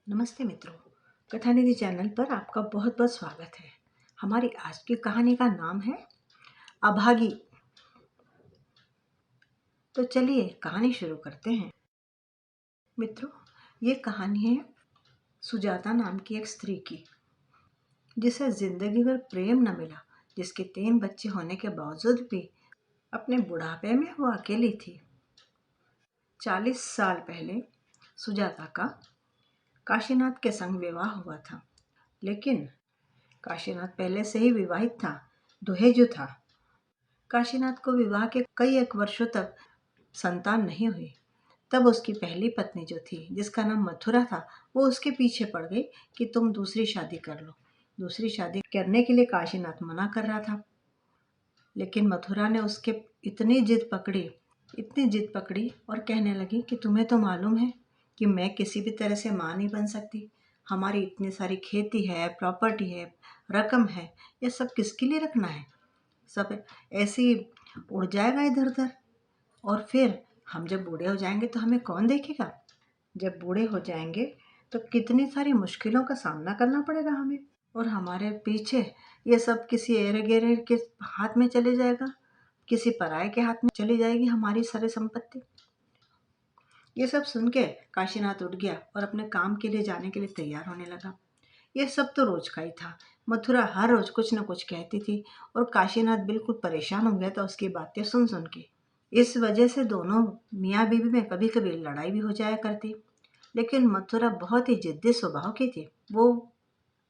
नमस्ते मित्रों, कथानिधि चैनल पर आपका बहुत बहुत स्वागत है। हमारी आज की कहानी का नाम है अभागी। तो चलिए कहानी शुरू करते हैं। मित्रों, ये कहानी है सुजाता नाम की एक स्त्री की, जिसे जिंदगी भर प्रेम न मिला, जिसके 3 बच्चे होने के बावजूद भी अपने बुढ़ापे में वो अकेली थी। 40 साल पहले सुजाता का काशीनाथ के संग विवाह हुआ था, लेकिन काशीनाथ पहले से ही विवाहित था, दुहेजु था। काशीनाथ को विवाह के कई एक वर्षों तक संतान नहीं हुई। तब उसकी पहली पत्नी जो थी, जिसका नाम मथुरा था, वो उसके पीछे पड़ गई कि तुम दूसरी शादी कर लो। दूसरी शादी करने के लिए काशीनाथ मना कर रहा था, लेकिन मथुरा ने उसके इतनी जिद पकड़ी और कहने लगी कि तुम्हें तो मालूम है कि मैं किसी भी तरह से माँ नहीं बन सकती। हमारी इतनी सारी खेती है, प्रॉपर्टी है, रकम है, ये सब किसके लिए रखना है? सब ऐसे ही उड़ जाएगा इधर उधर, और फिर हम जब बूढ़े हो जाएंगे तो हमें कौन देखेगा? जब बूढ़े हो जाएंगे तो कितनी सारी मुश्किलों का सामना करना पड़ेगा हमें, और हमारे पीछे ये सब किसी एरे गेरे के हाथ में चले जाएगा, किसी पराये के हाथ में चली जाएगी हमारी सारी संपत्ति। ये सब सुन के काशीनाथ उठ गया और अपने काम के लिए जाने के लिए तैयार होने लगा। यह सब तो रोज का ही था। मथुरा हर रोज कुछ न कुछ कहती थी और काशीनाथ बिल्कुल परेशान हो गया था उसकी बातें सुन सुन के। इस वजह से दोनों मियाँ बीवी में कभी कभी लड़ाई भी हो जाया करती। लेकिन मथुरा बहुत ही जिद्दी स्वभाव की थी। वो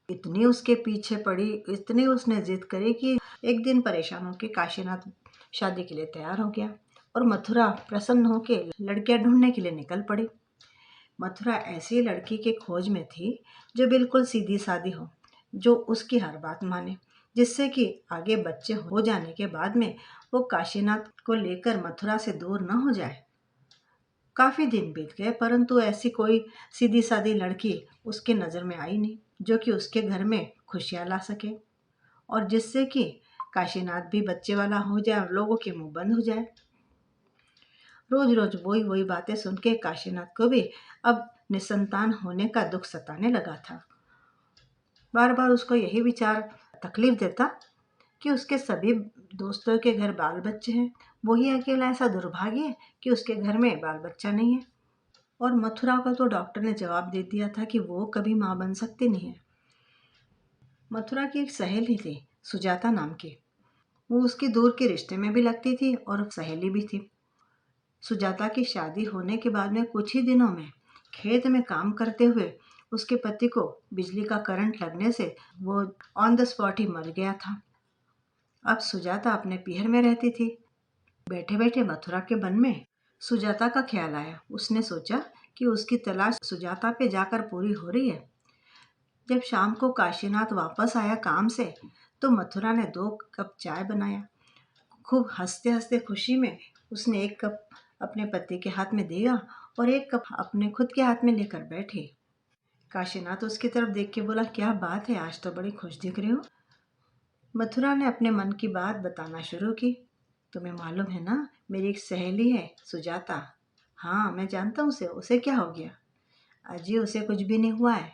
इतनी उसके पीछे पड़ी, इतनी उसने जिद करी कि एक दिन परेशान होकर काशीनाथ शादी के लिए तैयार हो गया और मथुरा प्रसन्न होकर लड़कियां ढूंढने के लिए निकल पड़ी। मथुरा ऐसी लड़की की खोज में थी जो बिल्कुल सीधी सादी हो, जो उसकी हर बात माने, जिससे कि आगे बच्चे हो जाने के बाद में वो काशीनाथ को लेकर मथुरा से दूर न हो जाए। काफी दिन बीत गए, परंतु ऐसी कोई सीधी सादी लड़की उसके नजर में आई नहीं जो कि उसके घर में खुशियां ला सके, और जिससे कि काशीनाथ भी बच्चे वाला हो जाए और लोगों के मुंह बंद हो जाए। रोज रोज वही बातें सुन के काशीनाथ को भी अब निसंतान होने का दुख सताने लगा था। बार बार उसको यही विचार तकलीफ देता कि उसके सभी दोस्तों के घर बाल बच्चे हैं, वही अकेला ऐसा दुर्भाग्य है कि उसके घर में बाल बच्चा नहीं है। और मथुरा को तो डॉक्टर ने जवाब दे दिया था कि वो कभी माँ बन सकती नहीं है। मथुरा की एक सहेली थी, सुजाता नाम की। वो उसकी दूर के रिश्ते में भी लगती थी और सहेली भी थी। सुजाता की शादी होने के बाद में कुछ ही दिनों में खेत में काम करते हुए उसके पति को बिजली का करंट लगने से वो ऑन द स्पॉट ही मर गया था। अब सुजाता अपने पीहर में रहती थी। बैठे बैठे मथुरा के मन में सुजाता का ख्याल आया। उसने सोचा कि उसकी तलाश सुजाता पे जाकर पूरी हो रही है। जब शाम को काशीनाथ वापस आया काम से, तो मथुरा ने 2 कप चाय बनाया। खूब हंसते हंसते खुशी में उसने 1 कप अपने पति के हाथ में दिया और 1 कप अपने खुद के हाथ में लेकर बैठी। काशीनाथ उसकी तरफ देख के बोला, क्या बात है, आज तो बड़ी खुश दिख रही हो। मथुरा ने अपने मन की बात बताना शुरू की। तुम्हें मालूम है ना, मेरी एक सहेली है सुजाता। हाँ, मैं जानता हूँ उसे क्या हो गया? अजी, उसे कुछ भी नहीं हुआ है।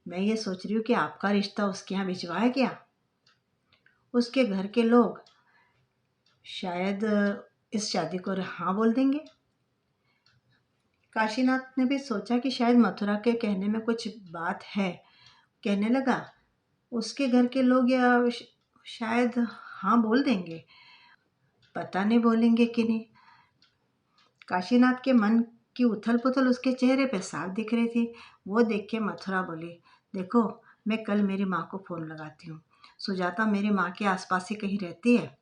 मैं ये सोच रही हूँ कि आपका रिश्ता उसके यहाँ भिजवाया क्या? उसके घर के लोग शायद इस शादी को हाँ बोल देंगे। काशीनाथ ने भी सोचा कि शायद मथुरा के कहने में कुछ बात है। कहने लगा, उसके घर के लोग या शायद हाँ बोल देंगे, पता नहीं बोलेंगे कि नहीं। काशीनाथ के मन की उथल पुथल उसके चेहरे पे साफ दिख रही थी। वो देख के मथुरा बोली, देखो, मैं कल मेरी माँ को फोन लगाती हूँ। सुजाता मेरी माँ के आसपास ही कहीं रहती है।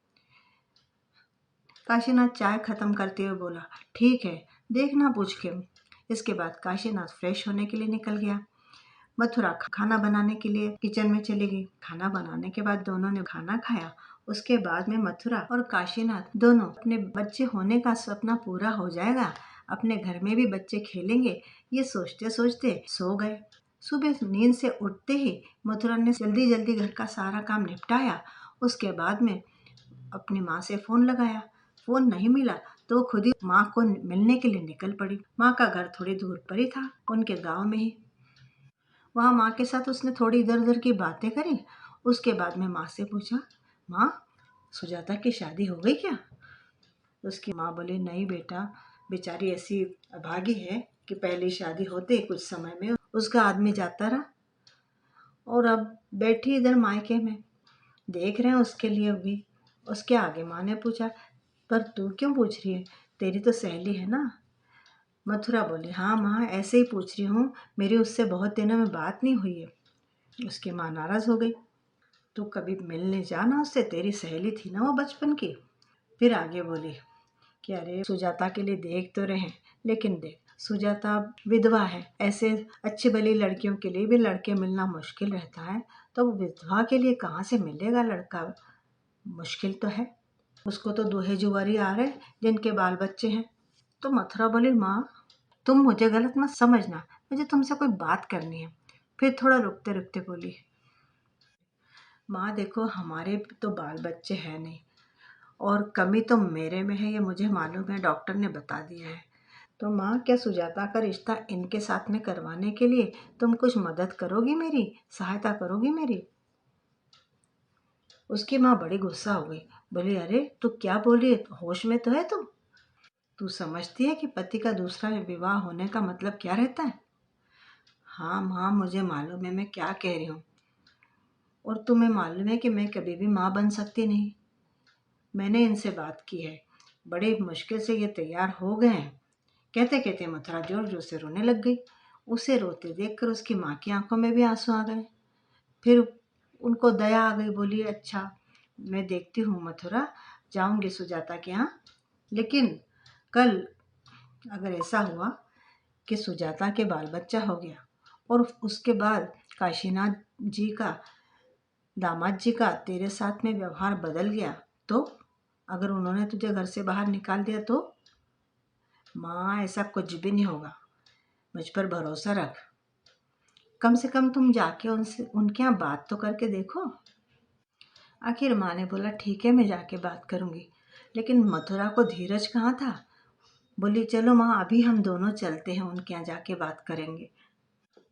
काशीनाथ चाय खत्म करते हुए बोला, ठीक है, देखना पूछ के। इसके बाद काशीनाथ फ्रेश होने के लिए निकल गया। मथुरा खाना बनाने के लिए किचन में चली गई। खाना बनाने के बाद दोनों ने खाना खाया। उसके बाद में मथुरा और काशीनाथ दोनों अपने बच्चे होने का सपना पूरा हो जाएगा, अपने घर में भी बच्चे खेलेंगे, ये सोचते सोचते सो गए। सुबह नींद से उठते ही मथुरा ने जल्दी जल्दी घर का सारा काम निपटाया। उसके बाद में अपनी माँ से फोन लगाया। फोन नहीं मिला तो वो खुद ही माँ को मिलने के लिए निकल पड़ी। माँ का घर थोड़ी दूर पर ही था, उनके गांव में ही। वहाँ माँ के साथ उसने थोड़ी इधर उधर की बातें करी। उसके बाद में माँ से पूछा, माँ सुजाता की शादी हो गई क्या? उसकी माँ बोली, नहीं बेटा, बेचारी ऐसी अभागी है कि पहली शादी होते कुछ समय में उसका आदमी जाता रहा और अब बैठी इधर मायके में, देख रहे हैं उसके लिए भी। उसके आगे माँ ने पूछा, पर तू क्यों पूछ रही है, तेरी तो सहेली है ना। मथुरा बोली, हाँ माँ, ऐसे ही पूछ रही हूँ, मेरी उससे बहुत दिनों में बात नहीं हुई है। उसकी माँ नाराज़ हो गई, तू कभी मिलने जाना उससे, तेरी सहेली थी ना वो बचपन की। फिर आगे बोली कि अरे सुजाता के लिए देख तो रहे, लेकिन देख सुजाता विधवा है, ऐसे अच्छी भली लड़कियों के लिए भी लड़के मिलना मुश्किल रहता है, तो वो विधवा के लिए कहाँ से मिलेगा लड़का, मुश्किल तो है। उसको तो दूल्हे जुआरी आ रहे जिनके बाल बच्चे हैं। तो मथुरा बोली, माँ तुम मुझे गलत मत समझना, मुझे तुमसे कोई बात करनी है। फिर थोड़ा रुकते रुकते बोली, माँ देखो हमारे तो बाल बच्चे हैं नहीं, और कमी तो मेरे में है, ये मुझे मालूम है, डॉक्टर ने बता दिया है। तो माँ क्या सुजाता का रिश्ता इनके साथ में करवाने के लिए तुम कुछ मदद करोगी, मेरी सहायता करोगी मेरी? उसकी माँ बड़ी गुस्सा हो गई, बोली, अरे तू क्या बोल रही है, होश में तो है तुम? तू समझती है कि पति का दूसरा विवाह होने का मतलब क्या रहता है? हाँ माँ, मुझे मालूम है मैं क्या कह रही हूँ, और तुम्हें मालूम है कि मैं कभी भी माँ बन सकती नहीं। मैंने इनसे बात की है, बड़ी मुश्किल से ये तैयार हो गए हैं। कहते कहते मथुरा जोर जोर से रोने लग गई। उसे रोते देखकर उसकी माँ की आंखों में भी आंसू आ गए। फिर उनको दया आ गई, बोली, अच्छा मैं देखती हूँ मथुरा, जाऊंगी सुजाता के यहाँ, लेकिन कल अगर ऐसा हुआ कि सुजाता के बाल बच्चा हो गया और उसके बाद काशीनाथ जी का, दामाद जी का तेरे साथ में व्यवहार बदल गया, तो अगर उन्होंने तुझे घर से बाहर निकाल दिया तो? माँ ऐसा कुछ भी नहीं होगा, मुझ पर भरोसा रख, कम से कम तुम जाके उनसे उनके यहाँ बात तो करके देखो। आखिर माँ ने बोला, ठीक है मैं जाके बात करूँगी, लेकिन मथुरा को धीरज कहाँ था। बोली, चलो माँ अभी हम दोनों चलते हैं, उनके यहाँ जाके बात करेंगे।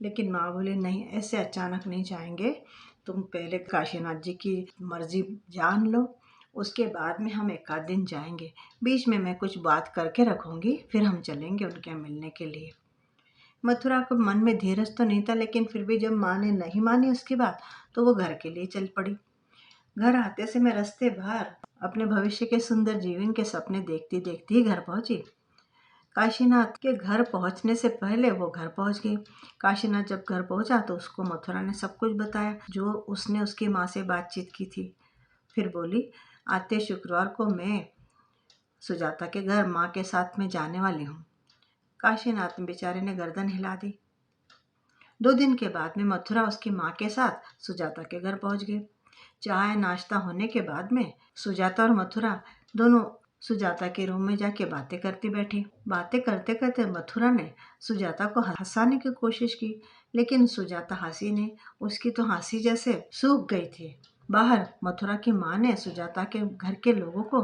लेकिन माँ बोली, नहीं ऐसे अचानक नहीं जाएंगे, तुम पहले काशीनाथ जी की मर्जी जान लो, उसके बाद में हम एक आध दिन जाएंगे, बीच में मैं कुछ बात करके रखूँगी, फिर हम चलेंगे उनके यहाँ मिलने के लिए। मथुरा को मन में धीरज तो नहीं था, लेकिन फिर भी जब माँ ने नहीं मानी उसकी बात, तो वो घर के लिए चल पड़ी। घर आते से मैं रास्ते भर अपने भविष्य के सुंदर जीवन के सपने देखती देखती ही घर पहुंची। काशीनाथ के घर पहुंचने से पहले वो घर पहुंच गई। काशीनाथ जब घर पहुंचा तो उसको मथुरा ने सब कुछ बताया, जो उसने उसकी माँ से बातचीत की थी। फिर बोली, आते शुक्रवार को मैं सुजाता के घर माँ के साथ में जाने वाली हूँ। काशीनाथ बेचारे ने गर्दन हिला दी। 2 दिन के बाद में मथुरा उसकी माँ के साथ सुजाता के घर पहुंच गई। चाय नाश्ता होने के बाद में सुजाता और मथुरा दोनों सुजाता के रूम में जाके बातें करती बैठी। बातें करते करते मथुरा ने सुजाता को हंसाने की कोशिश की, लेकिन सुजाता हंसी नहीं, उसकी तो हंसी जैसे सूख गई थी। बाहर मथुरा की माँ ने सुजाता के घर के लोगों को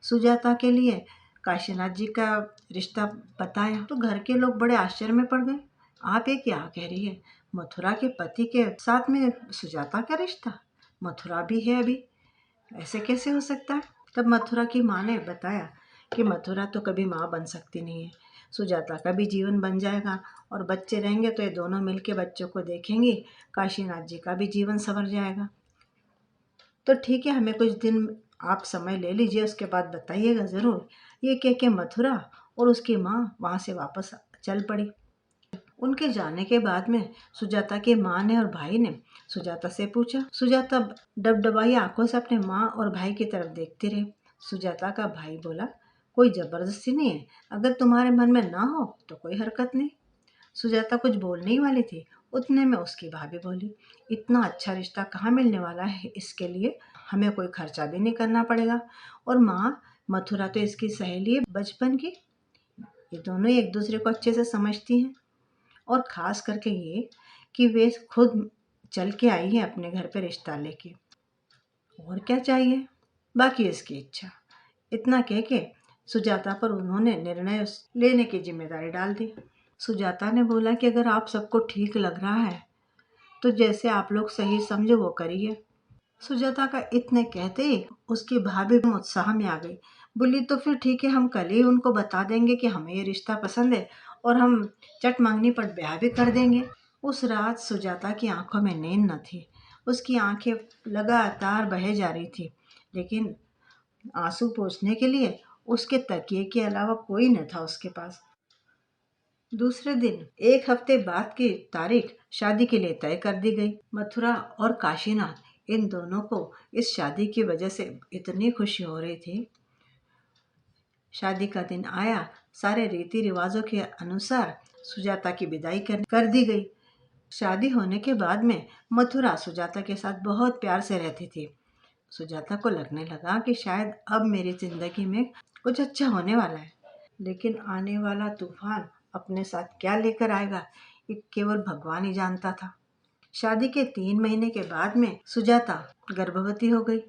सुजाता के लिए काशीनाथ जी का रिश्ता बताया, तो घर के लोग बड़े आश्चर्य में पड़ गए। आप ये क्या कह रही है, मथुरा के पति के साथ में सुजाता का रिश्ता? मथुरा भी है अभी, ऐसे कैसे हो सकता है? तब मथुरा की माँ ने बताया कि मथुरा तो कभी माँ बन सकती नहीं है, सुजाता का भी जीवन बन जाएगा और बच्चे रहेंगे तो ये दोनों मिलके बच्चों को देखेंगी, काशीनाथ जी का भी जीवन संवर जाएगा। तो ठीक है, हमें कुछ दिन आप समय ले लीजिए, उसके बाद बताइएगा ज़रूर। ये कह के मथुरा और उसकी माँ वहाँ से वापस चल पड़ी। उनके जाने के बाद में सुजाता की माँ ने और भाई ने सुजाता से पूछा। सुजाता डबडबाई आंखों से अपने माँ और भाई की तरफ देखती रही। सुजाता का भाई बोला, कोई जबरदस्ती नहीं है, अगर तुम्हारे मन में ना हो तो कोई हरकत नहीं। सुजाता कुछ बोलने ही वाली थी, उतने में उसकी भाभी बोली, इतना अच्छा रिश्ता कहाँ मिलने वाला है, इसके लिए हमें कोई खर्चा भी नहीं करना पड़ेगा, और माँ मथुरा तो इसकी सहेली है बचपन की, ये दोनों एक दूसरे को अच्छे से समझती हैं, और ख़ास करके ये कि वे खुद चल के आई है अपने घर पे रिश्ता लेके, और क्या चाहिए, बाकी इसकी इच्छा। इतना कह के सुजाता पर उन्होंने निर्णय लेने की जिम्मेदारी डाल दी। सुजाता ने बोला कि अगर आप सबको ठीक लग रहा है तो जैसे आप लोग सही समझो वो करिए। सुजाता का इतने कहते ही उसकी भाभी उत्साह में आ गई। बोली तो फिर ठीक है, हम कल ही उनको बता देंगे कि हमें ये रिश्ता पसंद है और हम चट मांगनी पर ब्याह भी कर देंगे। उस रात सुजाता की आंखों में नींद न थी। उसकी आंखें लगातार बहे जा रही थी, लेकिन आंसू पोंछने के लिए उसके तकिए के अलावा कोई न था उसके पास। दूसरे दिन 1 हफ्ते बाद की तारीख शादी के लिए तय कर दी गई। मथुरा और काशीनाथ, इन दोनों को इस शादी की वजह से इतनी खुशी हो रही थी। शादी का दिन आया। सारे रीति रिवाजों के अनुसार सुजाता की विदाई कर दी गई। शादी होने के बाद में मथुरा सुजाता के साथ बहुत प्यार से रहती थी। सुजाता को लगने लगा कि शायद अब मेरी जिंदगी में कुछ अच्छा होने वाला है, लेकिन आने वाला तूफान अपने साथ क्या लेकर आएगा ये केवल भगवान ही जानता था। शादी के 3 महीने के बाद में सुजाता गर्भवती हो गई।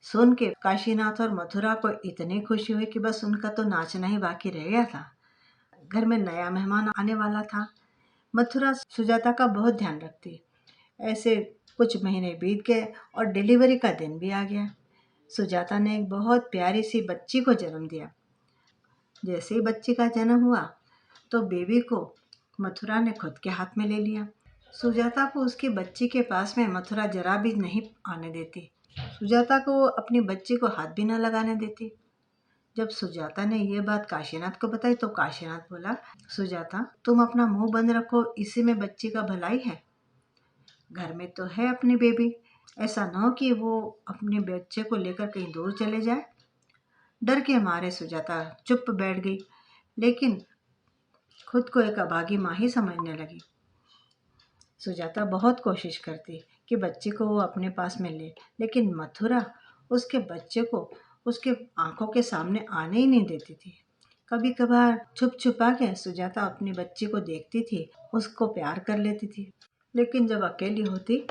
सुन के काशीनाथ और मथुरा को इतनी खुशी हुई कि बस उनका तो नाचना ही बाकी रह गया था। घर में नया मेहमान आने वाला था। मथुरा सुजाता का बहुत ध्यान रखती। ऐसे कुछ महीने बीत गए और डिलीवरी का दिन भी आ गया। सुजाता ने एक बहुत प्यारी सी बच्ची को जन्म दिया। जैसे ही बच्ची का जन्म हुआ तो बेबी को मथुरा ने खुद के हाथ में ले लिया। सुजाता को उसकी बच्ची के पास में मथुरा जरा भी नहीं आने देती। सुजाता को वो अपनी बच्ची को हाथ भी न लगाने देती। जब सुजाता ने ये बात काशीनाथ को बताई तो काशीनाथ बोला, सुजाता तुम अपना मुंह बंद रखो, इसी में बच्ची का भलाई है। घर में तो है अपनी बेबी, ऐसा न हो कि वो अपने बच्चे को लेकर कहीं दूर चले जाए। डर के मारे सुजाता चुप बैठ गई, लेकिन खुद को एक अभागी माँ ही समझने लगी। सुजाता बहुत कोशिश करती कि बच्चे को वो अपने पास में ले, लेकिन मथुरा उसके बच्चे को उसके आंखों के सामने आने ही नहीं देती थी। कभी कभार छुप छुपा के सुजाता अपनी बच्ची को देखती थी, उसको प्यार कर लेती थी, लेकिन जब अकेली होती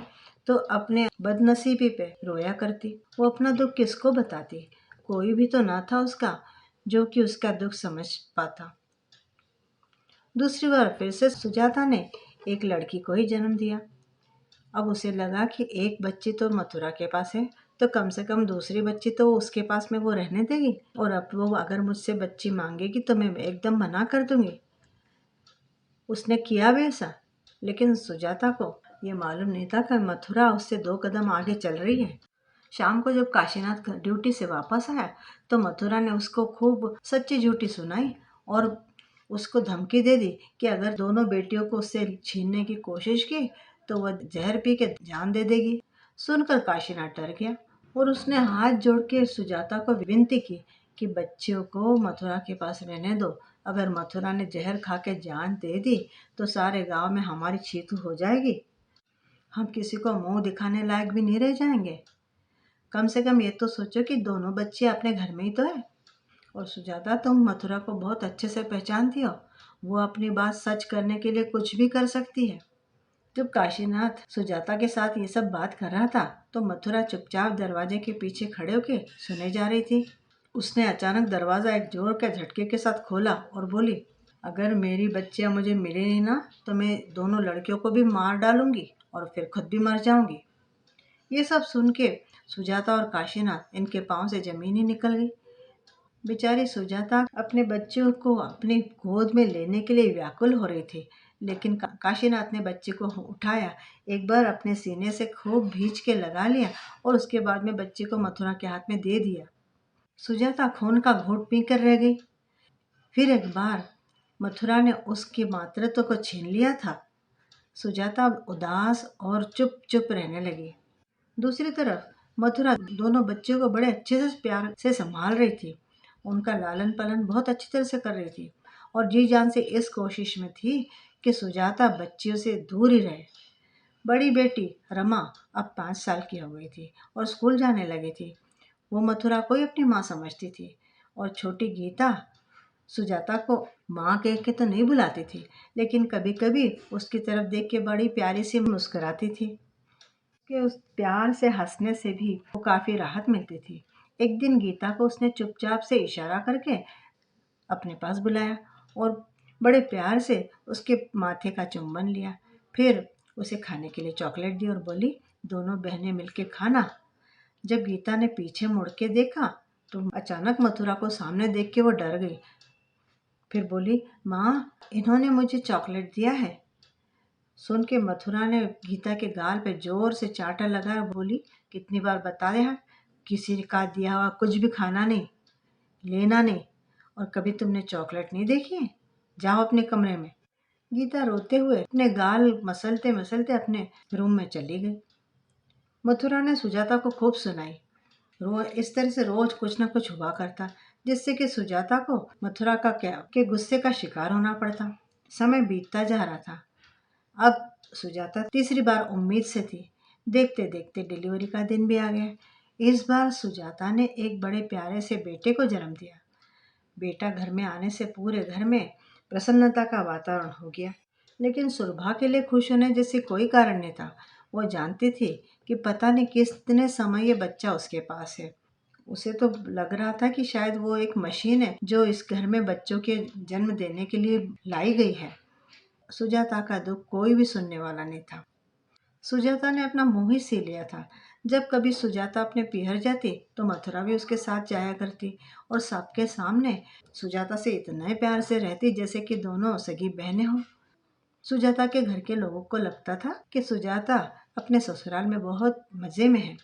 तो अपने बदनसीबी पे रोया करती। वो अपना दुख किसको बताती? कोई भी तो ना था उसका जो कि उसका दुख समझ पाता। दूसरी बार फिर से सुजाता ने एक लड़की को ही जन्म दिया। अब उसे लगा कि एक बच्ची तो मथुरा के पास है, तो कम से कम दूसरी बच्ची तो उसके पास में वो रहने देगी, और अब वो अगर मुझसे बच्ची मांगेगी तो मैं एकदम मना कर दूंगी। उसने किया भी ऐसा, लेकिन सुजाता को ये मालूम नहीं था कि मथुरा उससे 2 कदम आगे चल रही है। शाम को जब काशीनाथ ड्यूटी से वापस आया तो मथुरा ने उसको खूब सच्ची झूठी सुनाई और उसको धमकी दे दी कि अगर दोनों बेटियों को उससे छीनने की कोशिश की तो वह जहर पी के जान दे देगी। सुनकर काशीनाथ डर गया और उसने हाथ जोड़ के सुजाता को विनती की कि बच्चियों को मथुरा के पास रहने दो। अगर मथुरा ने जहर खा के जान दे दी तो सारे गांव में हमारी चीतू हो जाएगी। हम किसी को मुंह दिखाने लायक भी नहीं रह जाएंगे। कम से कम ये तो सोचो कि दोनों बच्चे अपने घर में ही तो है। और सुजाता, तुम मथुरा को बहुत अच्छे से पहचानती हो, वो अपनी बात सच करने के लिए कुछ भी कर सकती है। जब काशीनाथ सुजाता के साथ ये सब बात कर रहा था तो मथुरा चुपचाप दरवाजे के पीछे खड़े होके सुने जा रही थी। उसने अचानक दरवाजा एक जोर के झटके के साथ खोला और बोली, अगर मेरी बच्चियां मुझे मिले नहीं ना तो मैं दोनों लड़कियों को भी मार डालूंगी और फिर खुद भी मर जाऊंगी। ये सब सुन के सुजाता और काशीनाथ इनके पांव से जमीन ही निकल गई। बेचारी सुजाता अपने बच्चों को अपनी गोद में लेने के लिए व्याकुल हो रही थी, लेकिन काशीनाथ ने बच्चे को उठाया, एक बार अपने सीने से खूब भींच के लगा लिया और उसके बाद में बच्चे को मथुरा के हाथ में दे दिया। सुजाता खून का घूंट पीकर रह गई। फिर एक बार मथुरा ने उसके मातृत्व को छीन लिया था। सुजाता उदास और चुप चुप रहने लगी। दूसरी तरफ मथुरा दोनों बच्चों को बड़े अच्छे से प्यार से संभाल रही थी। उनका लालन पालन बहुत अच्छी तरह से कर रही थी और जी जान से इस कोशिश में थी कि सुजाता बच्चियों से दूर ही रहे। बड़ी बेटी रमा अब 5 साल की हो गई थी और स्कूल जाने लगी थी। वो मथुरा को ही अपनी माँ समझती थी और छोटी गीता सुजाता को माँ कह के तो नहीं बुलाती थी, लेकिन कभी कभी उसकी तरफ देख के बड़ी प्यारी सी मुस्कुराती थी कि उस प्यार से हंसने से भी वो काफ़ी राहत मिलती थी। एक दिन गीता को उसने चुपचाप से इशारा करके अपने पास बुलाया और बड़े प्यार से उसके माथे का चुंबन लिया। फिर उसे खाने के लिए चॉकलेट दी और बोली, दोनों बहनें मिलके खाना। जब गीता ने पीछे मुड़ के देखा तो अचानक मथुरा को सामने देख के वो डर गई। फिर बोली, माँ, इन्होंने मुझे चॉकलेट दिया है। सुन के मथुरा ने गीता के गाल पे जोर से चांटा लगाया और बोली, कितनी बार बता रहे हैं, किसी का दिया हुआ कुछ भी खाना नहीं, लेना नहीं, और कभी तुमने चॉकलेट नहीं देखी है? जाओ अपने कमरे में। गीता रोते हुए अपने गाल मसलते मसलते अपने रूम में चली गई। मथुरा ने सुजाता को खूब सुनाई। इस तरह से रोज कुछ न कुछ हुआ करता, जिससे कि सुजाता को मथुरा का के गुस्से का शिकार होना पड़ता। समय बीतता जा रहा था। अब सुजाता तीसरी बार उम्मीद से थी। देखते देखते डिलीवरी का दिन भी आ गया। इस बार सुजाता ने एक बड़े प्यारे से बेटे को जन्म दिया। बेटा घर में आने से पूरे घर में प्रसन्नता का वातावरण हो गया। लेकिन सुरभा के लिए खुश होने जैसे कोई कारण नहीं था। वो जानती थी कि पता नहीं कितने समय ये बच्चा उसके पास है। उसे तो लग रहा था कि शायद वो एक मशीन है जो इस घर में बच्चों के जन्म देने के लिए लाई गई है। सुजाता का दुख कोई भी सुनने वाला नहीं था। सुजाता ने अपना मुंह ही सी लिया था। जब कभी सुजाता अपने पिहर जाती तो मथुरा भी उसके साथ जाया करती और सबके सामने सुजाता से इतने प्यार से रहती जैसे कि दोनों सगी बहनें हों। सुजाता के घर के लोगों को लगता था कि सुजाता अपने ससुराल में बहुत मजे में है।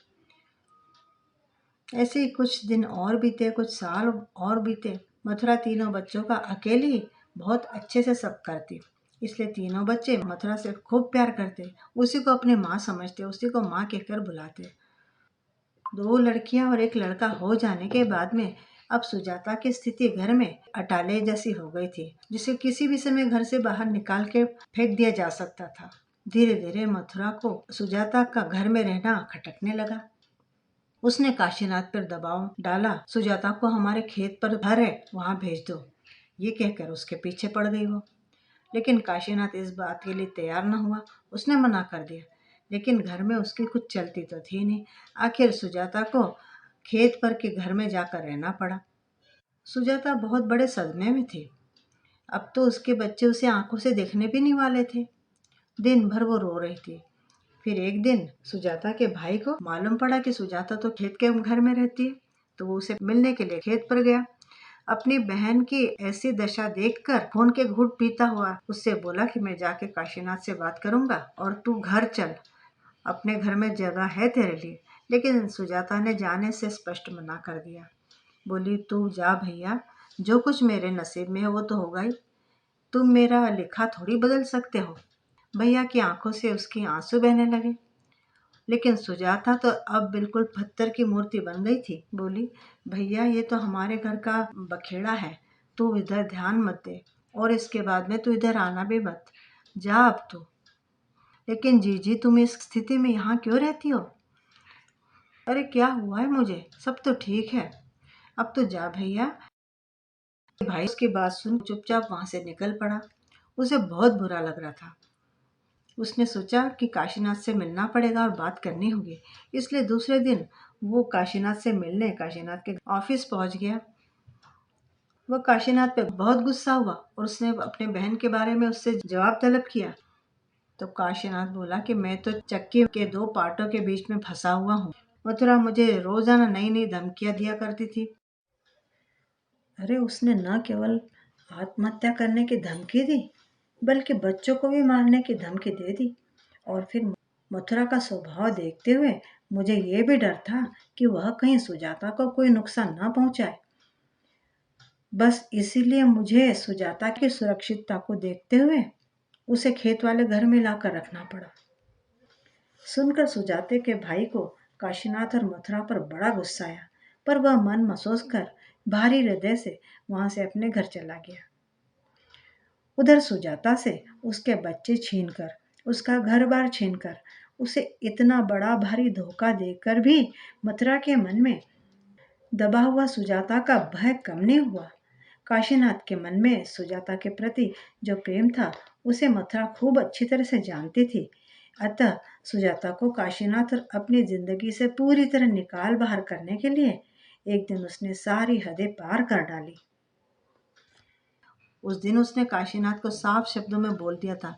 ऐसे ही कुछ दिन और बीते, कुछ साल और बीते। मथुरा तीनों बच्चों का अकेले ही बहुत अच्छे से सब करती, इसलिए तीनों बच्चे मथुरा से खूब प्यार करते, उसी को अपनी माँ समझते, उसी को माँ कहकर बुलाते। दो लड़कियां और एक लड़का हो जाने के बाद में अब सुजाता की स्थिति घर में अटाले जैसी हो गई थी, जिसे किसी भी समय घर से बाहर निकाल के फेंक दिया जा सकता था। धीरे धीरे मथुरा को सुजाता का घर में रहना खटकने लगा। उसने काशीनाथ पर दबाव डाला, सुजाता को हमारे खेत पर घर है, वहां भेज दो, ये कहकर उसके पीछे पड़ गई वो। लेकिन काशीनाथ इस बात के लिए तैयार न हुआ। उसने मना कर दिया, लेकिन घर में उसकी कुछ चलती तो थी नहीं। आखिर सुजाता को खेत पर के घर में जाकर रहना पड़ा। सुजाता बहुत बड़े सदमे में थी। अब तो उसके बच्चे उसे आंखों से देखने भी नहीं वाले थे। दिन भर वो रो रही थी। फिर एक दिन सुजाता के भाई को मालूम पड़ा कि सुजाता तो खेत के घर में रहती है, तो वो उसे मिलने के लिए खेत पर गया। अपनी बहन की ऐसी दशा देखकर खून के घूंट पीता हुआ उससे बोला कि मैं जाके काशीनाथ से बात करूंगा और तू घर चल, अपने घर में जगह है तेरे लिए। लेकिन सुजाता ने जाने से स्पष्ट मना कर दिया। बोली, तू जा भैया, जो कुछ मेरे नसीब में है वो तो होगा ही, तुम मेरा लिखा थोड़ी बदल सकते हो। भैया की आंखों से उसकी आंसू बहने लगे। लेकिन सुजाता तो अब बिल्कुल पत्थर की मूर्ति बन गई थी। बोली, भैया ये तो हमारे घर का बखेड़ा है, तू इधर ध्यान मत दे और इसके बाद में तू इधर आना भी मत, जा अब तू। लेकिन जीजी, तुम इस स्थिति में यहाँ क्यों रहती हो? अरे क्या हुआ है मुझे, सब तो ठीक है, अब तो जा भैया। भाई उसकी बात सुन चुपचाप वहां से निकल पड़ा। उसे बहुत बुरा लग रहा था। उसने सोचा कि काशीनाथ से मिलना पड़ेगा और बात करनी होगी, इसलिए दूसरे दिन वो काशीनाथ से मिलने काशीनाथ के ऑफिस पहुंच गया। वह काशीनाथ पे बहुत गुस्सा हुआ और उसने अपने बहन के बारे में उससे जवाब तलब किया। तो काशीनाथ बोला कि मैं तो चक्की के दो पार्टों के बीच में फंसा हुआ हूँ। मथुरा मुझे रोजाना नई नई धमकियां दिया करती थी। अरे उसने न केवल आत्महत्या करने की धमकी दी, बल्कि बच्चों को भी मारने की धमकी दे दी। और फिर मथुरा का स्वभाव देखते हुए मुझे ये भी डर था कि वह कहीं सुजाता को कोई नुकसान न पहुंचाए। बस इसीलिए मुझे सुजाता की सुरक्षितता को देखते हुए उसे खेत वाले घर में लाकर रखना पड़ा। सुनकर सुजाते के भाई को काशीनाथ और मथुरा पर बड़ा गुस्सा आया, पर वह मन महसूस कर भारी हृदय से वहां से अपने घर चला गया। उधर सुजाता से उसके बच्चे छीनकर, उसका घर बार छीनकर, उसे इतना बड़ा भारी धोखा देकर भी मथुरा के मन में दबा हुआ सुजाता का भय कम नहीं हुआ। काशीनाथ के मन में सुजाता के प्रति जो प्रेम था उसे मथुरा खूब अच्छी तरह से जानती थी। अतः सुजाता को काशीनाथ और अपनी जिंदगी से पूरी तरह निकाल बाहर करने के लिए एक दिन उसने सारी हदें पार कर डाली। उस दिन उसने काशीनाथ को साफ शब्दों में बोल दिया था,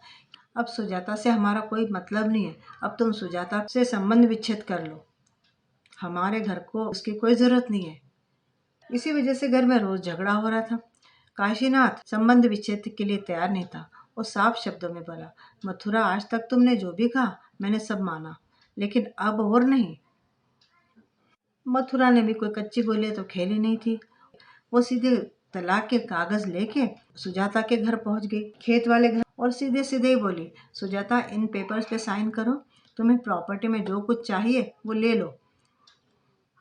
अब सुजाता से हमारा कोई मतलब नहीं है। अब तुम सुजाता से संबंध विच्छेद कर लो। हमारे घर को उसकी कोई ज़रूरत नहीं है। इसी वजह से घर में रोज़ झगड़ा हो रहा था। काशीनाथ संबंध विच्छेद के लिए तैयार नहीं था। वो साफ शब्दों में बोला, मथुरा, आज तक तुमने जो भी कहा मैंने सब माना, लेकिन अब और नहीं। मथुरा ने भी कोई कच्ची गोलियां तो खेली नहीं थी। वो सीधे तलाक के कागज लेके सुजाता के घर पहुंच गई, खेत वाले घर, और सीधे सीधे ही बोली, सुजाता, इन पेपर्स पे साइन करो। तुम्हें प्रॉपर्टी में जो कुछ चाहिए वो ले लो।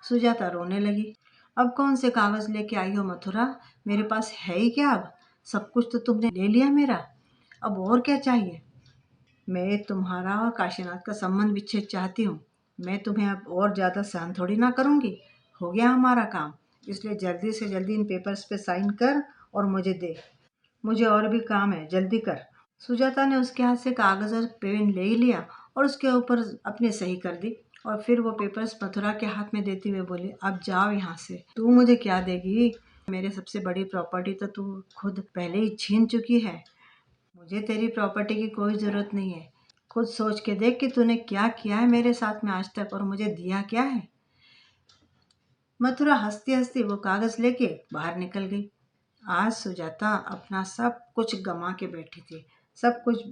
सुजाता रोने लगी। अब कौन से कागज लेके आई हो मथुरा? मेरे पास है ही क्या? अब सब कुछ तो तुमने ले लिया मेरा। अब और क्या चाहिए? मैं तुम्हारा और काशीनाथ का संबंध विच्छेद चाहती हूँ। मैं तुम्हें अब और ज़्यादा सहन थोड़ी ना करूँगी। हो गया हमारा काम, इसलिए जल्दी से जल्दी इन पेपर्स पे साइन कर और मुझे दे। मुझे और भी काम है, जल्दी कर। सुजाता ने उसके हाथ से कागज़ और पेन ले ही लिया और उसके ऊपर अपनी सही कर दी, और फिर वो पेपर्स मथुरा के हाथ में देते हुए बोली, अब जाओ यहाँ से। तू मुझे क्या देगी? मेरे सबसे बड़ी प्रॉपर्टी तो तू खुद पहले ही छीन चुकी है। मुझे तेरी प्रॉपर्टी की कोई ज़रूरत नहीं है। खुद सोच के देख कि तूने क्या किया है मेरे साथ में आज तक, और मुझे दिया क्या है। मथुरा हंसती हंसती वो कागज़ लेके बाहर निकल गई। आज सुजाता अपना सब कुछ गंवा के बैठी थी, सब कुछ।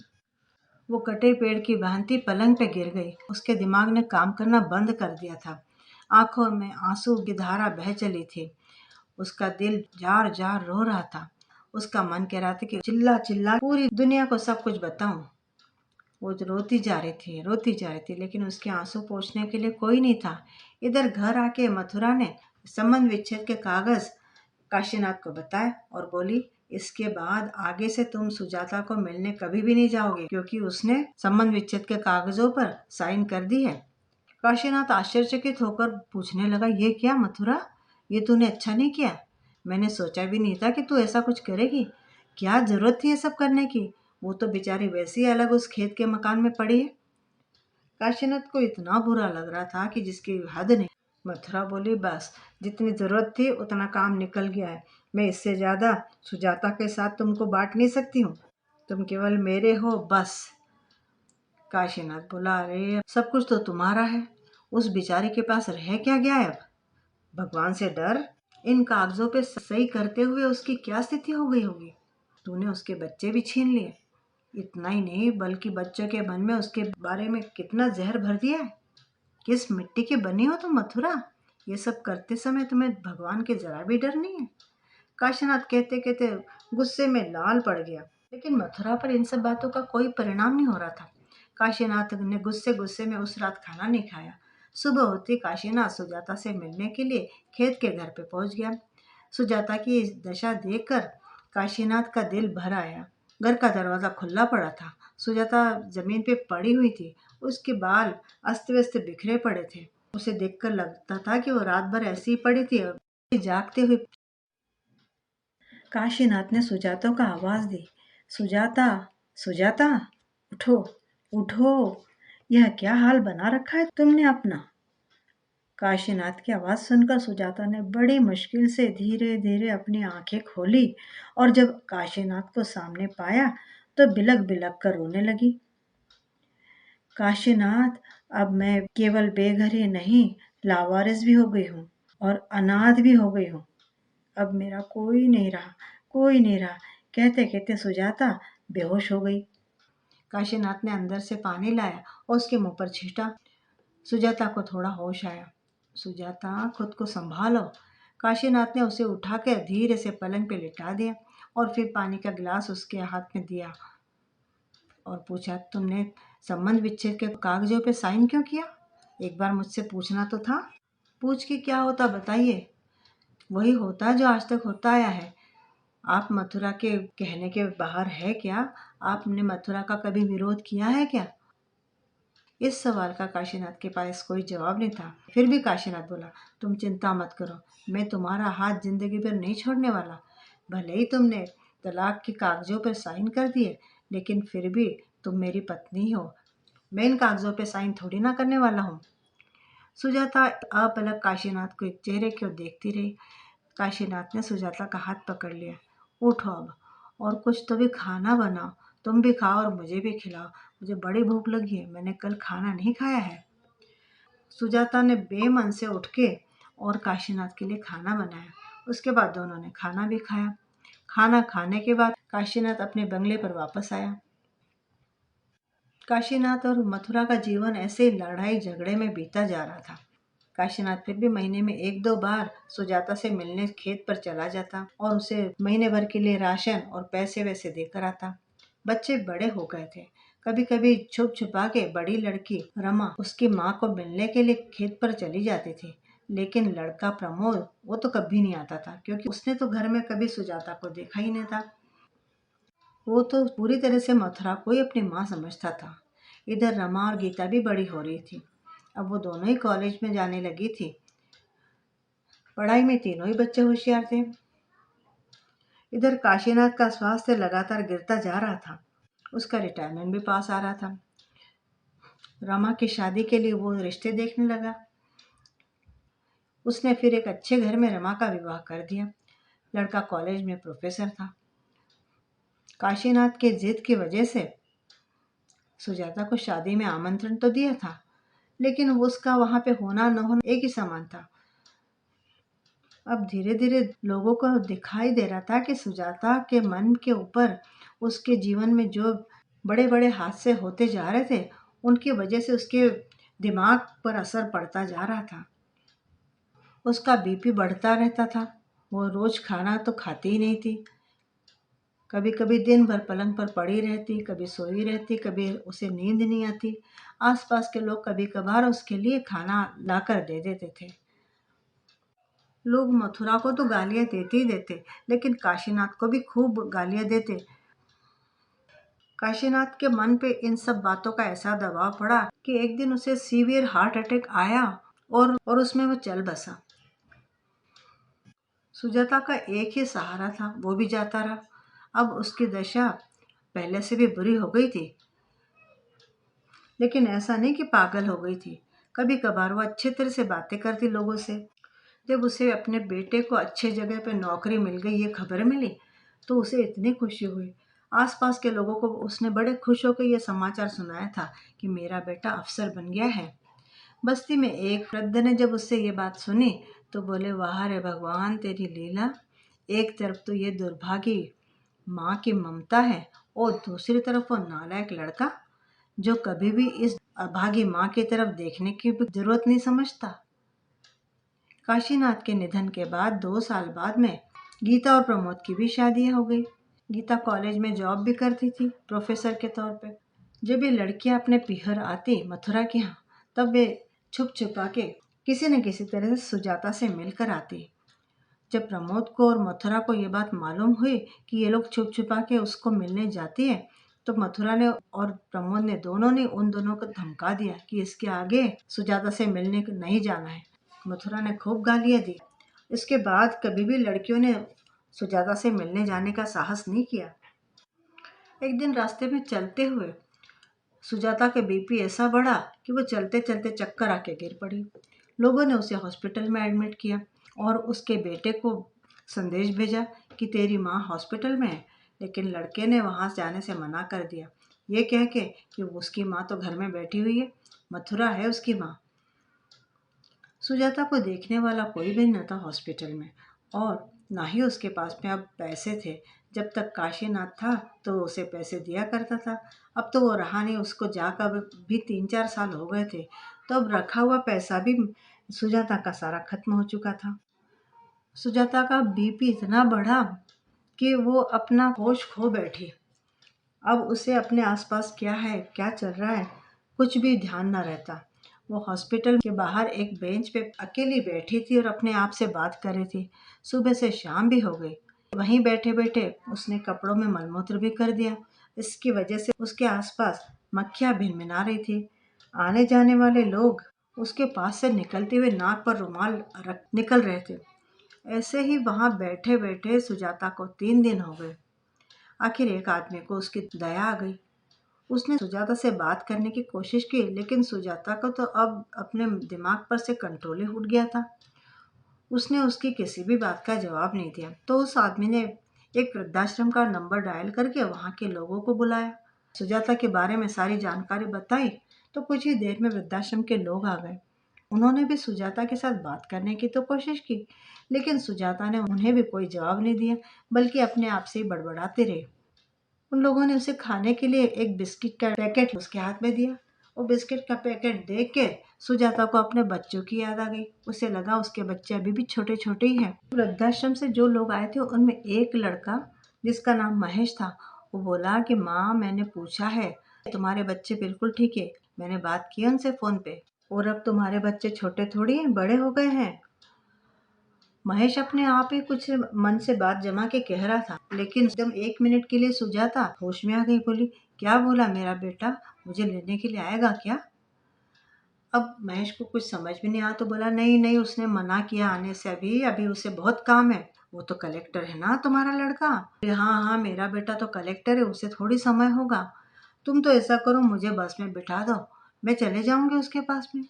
वो कटे पेड़ की भांति पलंग पे गिर गई। उसके दिमाग ने काम करना बंद कर दिया था। आंखों में आंसू की धारा बह चली थी। उसका दिल जार जार रो रहा था। उसका मन कह रहा था कि चिल्ला चिल्ला पूरी दुनिया को सब कुछ बताऊं। वो रोती जा रही थी, रोती जा रही थी, लेकिन उसके आंसू पोंछने के लिए कोई नहीं था। इधर घर आके मथुरा ने संबंध विच्छेद के कागज काशीनाथ को बताए और बोली, इसके बाद आगे से तुम सुजाता को मिलने कभी भी नहीं जाओगे, क्योंकि उसने संबंध विच्छेद के कागजों पर साइन कर दी है। काशीनाथ आश्चर्यचकित होकर पूछने लगा, ये क्या मथुरा? ये तूने अच्छा नहीं किया। मैंने सोचा भी नहीं था कि तू ऐसा कुछ करेगी। क्या जरूरत थी ये सब करने की? वो तो बेचारी वैसे ही अलग उस खेत के मकान में पड़ी है। काशीनाथ को इतना बुरा लग रहा था कि जिसकी हद नहीं। मथुरा बोली, बस जितनी जरूरत थी उतना काम निकल गया है। मैं इससे ज्यादा सुजाता के साथ तुमको बांट नहीं सकती हूँ। तुम केवल मेरे हो, बस। काशीनाथ बोला, अरे सब कुछ तो तुम्हारा है। उस बेचारी के पास रह क्या गया है अब? भगवान से डर। इन कागजों पे सही करते हुए उसकी क्या स्थिति हो गई होगी? तूने उसके बच्चे भी छीन लिए। इतना ही नहीं, बल्कि बच्चों के मन में उसके बारे में कितना जहर भर दिया है। किस मिट्टी की बनी हो तुम मथुरा? ये सब करते समय तुम्हें भगवान के जरा भी डर नहीं है? काशीनाथ कहते कहते गुस्से में लाल पड़ गया, लेकिन मथुरा पर इन सब बातों का कोई परिणाम नहीं हो रहा था। काशीनाथ ने गुस्से गुस्से में उस रात खाना नहीं खाया। सुबह होते काशीनाथ सुजाता से मिलने के लिए खेत के घर पे पहुंच गया। सुजाता की इस दशा देखकर काशीनाथ का दिल भर आया। घर का दरवाजा खुला पड़ा था। सुजाता जमीन पे पड़ी हुई थी। उसके बाल अस्त व्यस्त बिखरे पड़े थे। उसे देखकर लगता था कि वो रात भर ऐसी ही पड़ी थी। और जागते हुए काशीनाथ ने सुजाता को आवाज दी, सुजाता, सुजाता, उठो, उठो। यह क्या हाल बना रखा है तुमने अपना? काशीनाथ की आवाज सुनकर सुजाता ने बड़ी मुश्किल से धीरे धीरे अपनी आंखें खोली, और जब काशीनाथ को सामने पाया तो बिलक बिलक कर रोने लगी। काशीनाथ, अब मैं केवल बेघर ही नहीं, लावारिस भी हो गई हूँ और अनाथ भी हो गई हूँ। अब मेरा कोई नहीं रहा, कोई नहीं रहा। कहते कहते सुजाता बेहोश हो गई। काशीनाथ ने अंदर से पानी लाया और उसके मुंह पर छींटा। सुजाता को थोड़ा होश आया। सुजाता, खुद को संभालो। काशीनाथ ने उसे उठाकर धीरे से पलंग पे लिटा दिया और फिर पानी का गिलास उसके हाथ में दिया और पूछा, तुमने संबंध विच्छेद के कागजों पे साइन क्यों किया? एक बार मुझसे पूछना तो था। पूछ के क्या होता, बताइए। वही होता जो आज तक होता आया है। आप मथुरा के कहने के बाहर है क्या? आपने मथुरा का कभी विरोध किया है क्या? इस सवाल का काशीनाथ के पास कोई जवाब नहीं था। फिर भी काशीनाथ बोला, तुम चिंता मत करो, मैं तुम्हारा हाथ जिंदगी भर नहीं छोड़ने वाला। भले ही तुमने तलाक के कागजों पर साइन कर दिए, लेकिन फिर भी तुम मेरी पत्नी हो। मैं इन कागजों पर साइन थोड़ी ना करने वाला हूँ। सुजाता अपलक काशीनाथ को एक चेहरे की ओर देखती रही। काशीनाथ ने सुजाता का हाथ पकड़ लिया। उठो अब, और कुछ तो भी खाना बनाओ। तुम भी खाओ और मुझे भी खिलाओ, मुझे बड़ी भूख लगी है, मैंने कल खाना नहीं खाया है। सुजाता ने बेमन से उठ के और काशीनाथ के लिए खाना बनाया। उसके बाद दोनों ने खाना भी खाया। खाना खाने के बाद काशीनाथ अपने बंगले पर वापस आया। काशीनाथ और मथुरा का जीवन ऐसे लड़ाई झगड़े में बीता जा रहा था। काशीनाथ फिर भी महीने में 1-2 बार सुजाता से मिलने खेत पर चला जाता और उसे महीने भर के लिए राशन और पैसे वैसे देकर आता। बच्चे बड़े हो गए थे। कभी कभी छुप छुपा के बड़ी लड़की रमा उसकी माँ को मिलने के लिए खेत पर चली जाती थी, लेकिन लड़का प्रमोद वो तो कभी नहीं आता था, क्योंकि उसने तो घर में कभी सुजाता को देखा ही नहीं था। वो तो पूरी तरह से मथुरा को ही अपनी माँ समझता था। इधर रमा और गीता भी बड़ी हो रही थी। अब वो दोनों ही कॉलेज में जाने लगी थी। पढ़ाई में तीनों ही बच्चे होशियार थे। इधर काशीनाथ का स्वास्थ्य लगातार गिरता जा रहा था। उसका रिटायरमेंट भी पास आ रहा था। रमा की शादी के लिए वो रिश्ते देखने लगा। उसने फिर एक अच्छे घर में रमा का विवाह कर दिया। लड़का कॉलेज में प्रोफेसर था। काशीनाथ के जिद की वजह से सुजाता को शादी में आमंत्रण तो दिया था, लेकिन उसका वहां पे होना न होना एक ही समान था। अब धीरे धीरे लोगों को दिखाई दे रहा था कि सुजाता के मन के ऊपर उसके जीवन में जो बड़े बड़े हादसे होते जा रहे थे, उनकी वजह से उसके दिमाग पर असर पड़ता जा रहा था। उसका बीपी बढ़ता रहता था। वो रोज खाना तो खाती ही नहीं थी। कभी कभी दिन भर पलंग पर पड़ी रहती, कभी सोई रहती, कभी उसे नींद नहीं आती। आसपास के लोग कभी कभार उसके लिए खाना लाकर दे देते थे। लोग मथुरा को तो गालियां देते ही देते, लेकिन काशीनाथ को भी खूब गालियां देते। काशीनाथ के मन पे इन सब बातों का ऐसा दबाव पड़ा कि एक दिन उसे सीवियर हार्ट अटैक आया और उसमें वो चल बसा। सुजाता का एक ही सहारा था, वो भी जाता रहा। अब उसकी दशा पहले से भी बुरी हो गई थी, लेकिन ऐसा नहीं कि पागल हो गई थी। कभी कभार वो अच्छे तरह से बातें करती लोगों से। जब उसे अपने बेटे को अच्छे जगह पे नौकरी मिल गई ये खबर मिली, तो उसे इतनी खुशी हुई। आसपास के लोगों को उसने बड़े खुश होकर यह समाचार सुनाया था कि मेरा बेटा अफसर बन गया है। बस्ती में एक वृद्ध ने जब उससे ये बात सुनी तो बोले, वाह रे भगवान तेरी लीला। एक तरफ तो ये दुर्भागी माँ की ममता है और दूसरी तरफ वो नालायक लड़का जो कभी भी इस अभागी माँ की तरफ देखने की भी जरूरत नहीं समझता। काशीनाथ के निधन के बाद 2 साल बाद में गीता और प्रमोद की भी शादी हो गई। गीता कॉलेज में जॉब भी करती थी प्रोफेसर के तौर पे। जब ये लड़कियां अपने पीहर आती मथुरा के यहाँ, तब वे छुप छुपा के किसी न किसी तरह से सुजाता से मिलकर आती। जब प्रमोद को और मथुरा को ये बात मालूम हुई कि ये लोग छुप छुपा के उसको मिलने जाती है, तो मथुरा ने और प्रमोद ने दोनों ने उन दोनों को धमका दिया कि इसके आगे सुजाता से मिलने को नहीं जाना है। मथुरा ने खूब गालियां दी। इसके बाद कभी भी लड़कियों ने सुजाता से मिलने जाने का साहस नहीं किया। एक दिन रास्ते में चलते हुए सुजाता के बीपी ऐसा बढ़ा कि वो चलते चलते चक्कर आके गिर पड़ी। लोगों ने उसे हॉस्पिटल में एडमिट किया और उसके बेटे को संदेश भेजा कि तेरी माँ हॉस्पिटल में है, लेकिन लड़के ने वहां जाने से मना कर दिया, ये कह के कि उसकी माँ तो घर में बैठी हुई है, मथुरा है उसकी माँ। सुजाता को देखने वाला कोई भी न था हॉस्पिटल में, और ना ही उसके पास में अब पैसे थे। जब तक काशीनाथ था तो उसे पैसे दिया करता था। अब तो वो रहा नहीं, उसको जाकर भी 3-4 साल हो गए थे। तो अब रखा हुआ पैसा भी सुजाता का सारा खत्म हो चुका था। सुजाता का बीपी इतना बढ़ा कि वो अपना होश खो बैठी। अब उसे अपने आसपास क्या है, क्या चल रहा है, कुछ भी ध्यान न रहता। वो हॉस्पिटल के बाहर एक बेंच पे अकेली बैठी थी और अपने आप से बात कर रही थी। सुबह से शाम भी हो गई। वहीं बैठे बैठे उसने कपड़ों में मलमूत्र भी कर दिया। इसकी वजह से उसके आसपास मक्खियां भिनभिना रही थी। आने जाने वाले लोग उसके पास से निकलते हुए नाक पर रुमाल रख निकल रहे थे। ऐसे ही वहां बैठे बैठे सुजाता को 3 दिन हो गए। आखिर एक आदमी को उसकी दया आ गई। उसने सुजाता से बात करने की कोशिश की, लेकिन सुजाता को तो अब अपने दिमाग पर से कंट्रोल ही उठ गया था। उसने उसकी किसी भी बात का जवाब नहीं दिया। तो उस आदमी ने एक वृद्धाश्रम का नंबर डायल करके वहाँ के लोगों को बुलाया, सुजाता के बारे में सारी जानकारी बताई तो कुछ ही देर में वृद्धाश्रम के लोग आ गए। उन्होंने भी सुजाता के साथ बात करने की तो कोशिश की, लेकिन सुजाता ने उन्हें भी कोई जवाब नहीं दिया, बल्कि अपने आप से ही बड़बड़ाते रहे। उन लोगों ने उसे खाने के लिए एक बिस्किट का पैकेट उसके हाथ में दिया। वो बिस्किट का पैकेट देख के सुजाता को अपने बच्चों की याद आ गई। उसे लगा उसके बच्चे अभी भी छोटे छोटे ही हैं। वृद्धाश्रम से जो लोग आए थे उनमें एक लड़का जिसका नाम महेश था, वो बोला कि माँ, मैंने पूछा है, तुम्हारे बच्चे बिल्कुल ठीक है, मैंने बात की उनसे फोन पे, और अब तुम्हारे बच्चे छोटे थोड़ी हैं, बड़े हो गए हैं। महेश अपने आप ही कुछ मन से बात जमा के कह रहा था, लेकिन एकदम 1 मिनट के लिए सुजाता होश में आ गई। बोली, क्या बोला मेरा बेटा, मुझे लेने के लिए आएगा क्या? अब महेश को कुछ समझ भी नहीं आया तो बोला, नहीं नहीं, उसने मना किया आने से, अभी अभी उसे बहुत काम है। वो तो कलेक्टर है ना तुम्हारा लड़का? हाँ हाँ, मेरा बेटा तो कलेक्टर है, उसे थोड़ी समय होगा। तुम तो ऐसा करो, मुझे बस में बिठा दो, मैं चले जाऊंगी उसके पास में।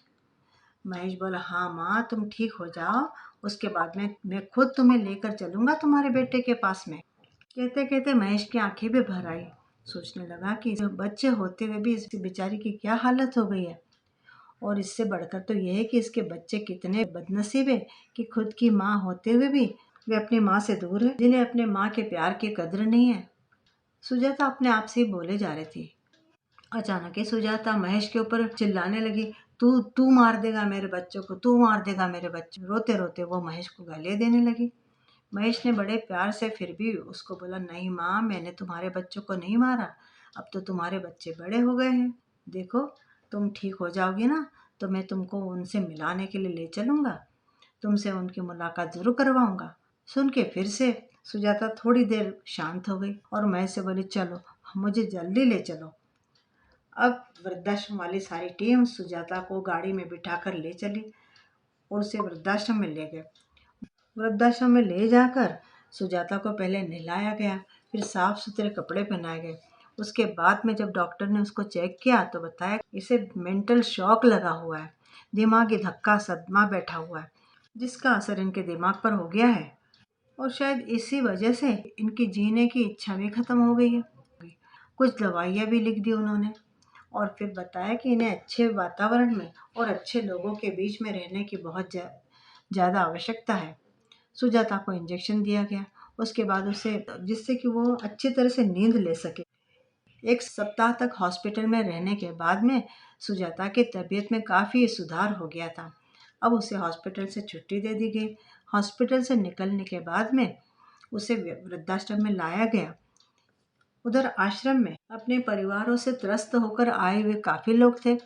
महेश बोला, हाँ माँ, तुम ठीक हो जाओ, उसके बाद में मैं खुद तुम्हें लेकर चलूंगा तुम्हारे बेटे के पास में। कहते कहते महेश की आंखें भी भर आई। सोचने लगा कि जब बच्चे होते हुए भी इस बेचारी की क्या हालत हो गई है, और इससे बढ़कर तो यह है कि इसके बच्चे कितने बदनसीब है कि खुद की माँ होते हुए भी वे अपनी माँ से दूर है, जिन्हें अपने माँ के प्यार की कद्र नहीं है। सुजाता अपने आप से ही बोले जा रही थी। अचानक ही सुजाता महेश के ऊपर चिल्लाने लगी, तू तू मार देगा मेरे बच्चों को, तू मार देगा मेरे बच्चों। रोते रोते वो महेश को गालियां देने लगी। महेश ने बड़े प्यार से फिर भी उसको बोला, नहीं माँ, मैंने तुम्हारे बच्चों को नहीं मारा, अब तो तुम्हारे बच्चे बड़े हो गए हैं, देखो तुम ठीक हो जाओगी ना तो मैं तुमको उनसे मिलाने के लिए ले चलूंगा, तुमसे उनकी मुलाकात जरूर करवाऊंगा। सुन के फिर से सुजाता थोड़ी देर शांत हो गई और महेश से बोली, चलो मुझे जल्दी ले चलो। अब वृद्धाश्रम वाली सारी टीम सुजाता को गाड़ी में बिठाकर ले चली और उसे वृद्धाश्रम में ले गए। वृद्धाश्रम में ले जाकर सुजाता को पहले नहलाया गया, फिर साफ सुथरे कपड़े पहनाए गए। उसके बाद में जब डॉक्टर ने उसको चेक किया तो बताया इसे मेंटल शॉक लगा हुआ है, दिमागी धक्का सदमा बैठा हुआ है, जिसका असर इनके दिमाग पर हो गया है, और शायद इसी वजह से इनकी जीने की इच्छा भी खत्म हो गई है। कुछ दवाइयाँ भी लिख दी उन्होंने, और फिर बताया कि इन्हें अच्छे वातावरण में और अच्छे लोगों के बीच में रहने की बहुत ज़्यादा आवश्यकता है। सुजाता को इंजेक्शन दिया गया, उसके बाद उसे, जिससे कि वो अच्छी तरह से नींद ले सके। 1 सप्ताह तक हॉस्पिटल में रहने के बाद में सुजाता की तबीयत में काफ़ी सुधार हो गया था। अब उसे हॉस्पिटल से छुट्टी दे दी गई। हॉस्पिटल से निकलने के बाद में उसे वृद्धाश्रम में लाया गया। उधर आश्रम में अपने परिवारों से त्रस्त होकर आए हुए काफ़ी लोग थे।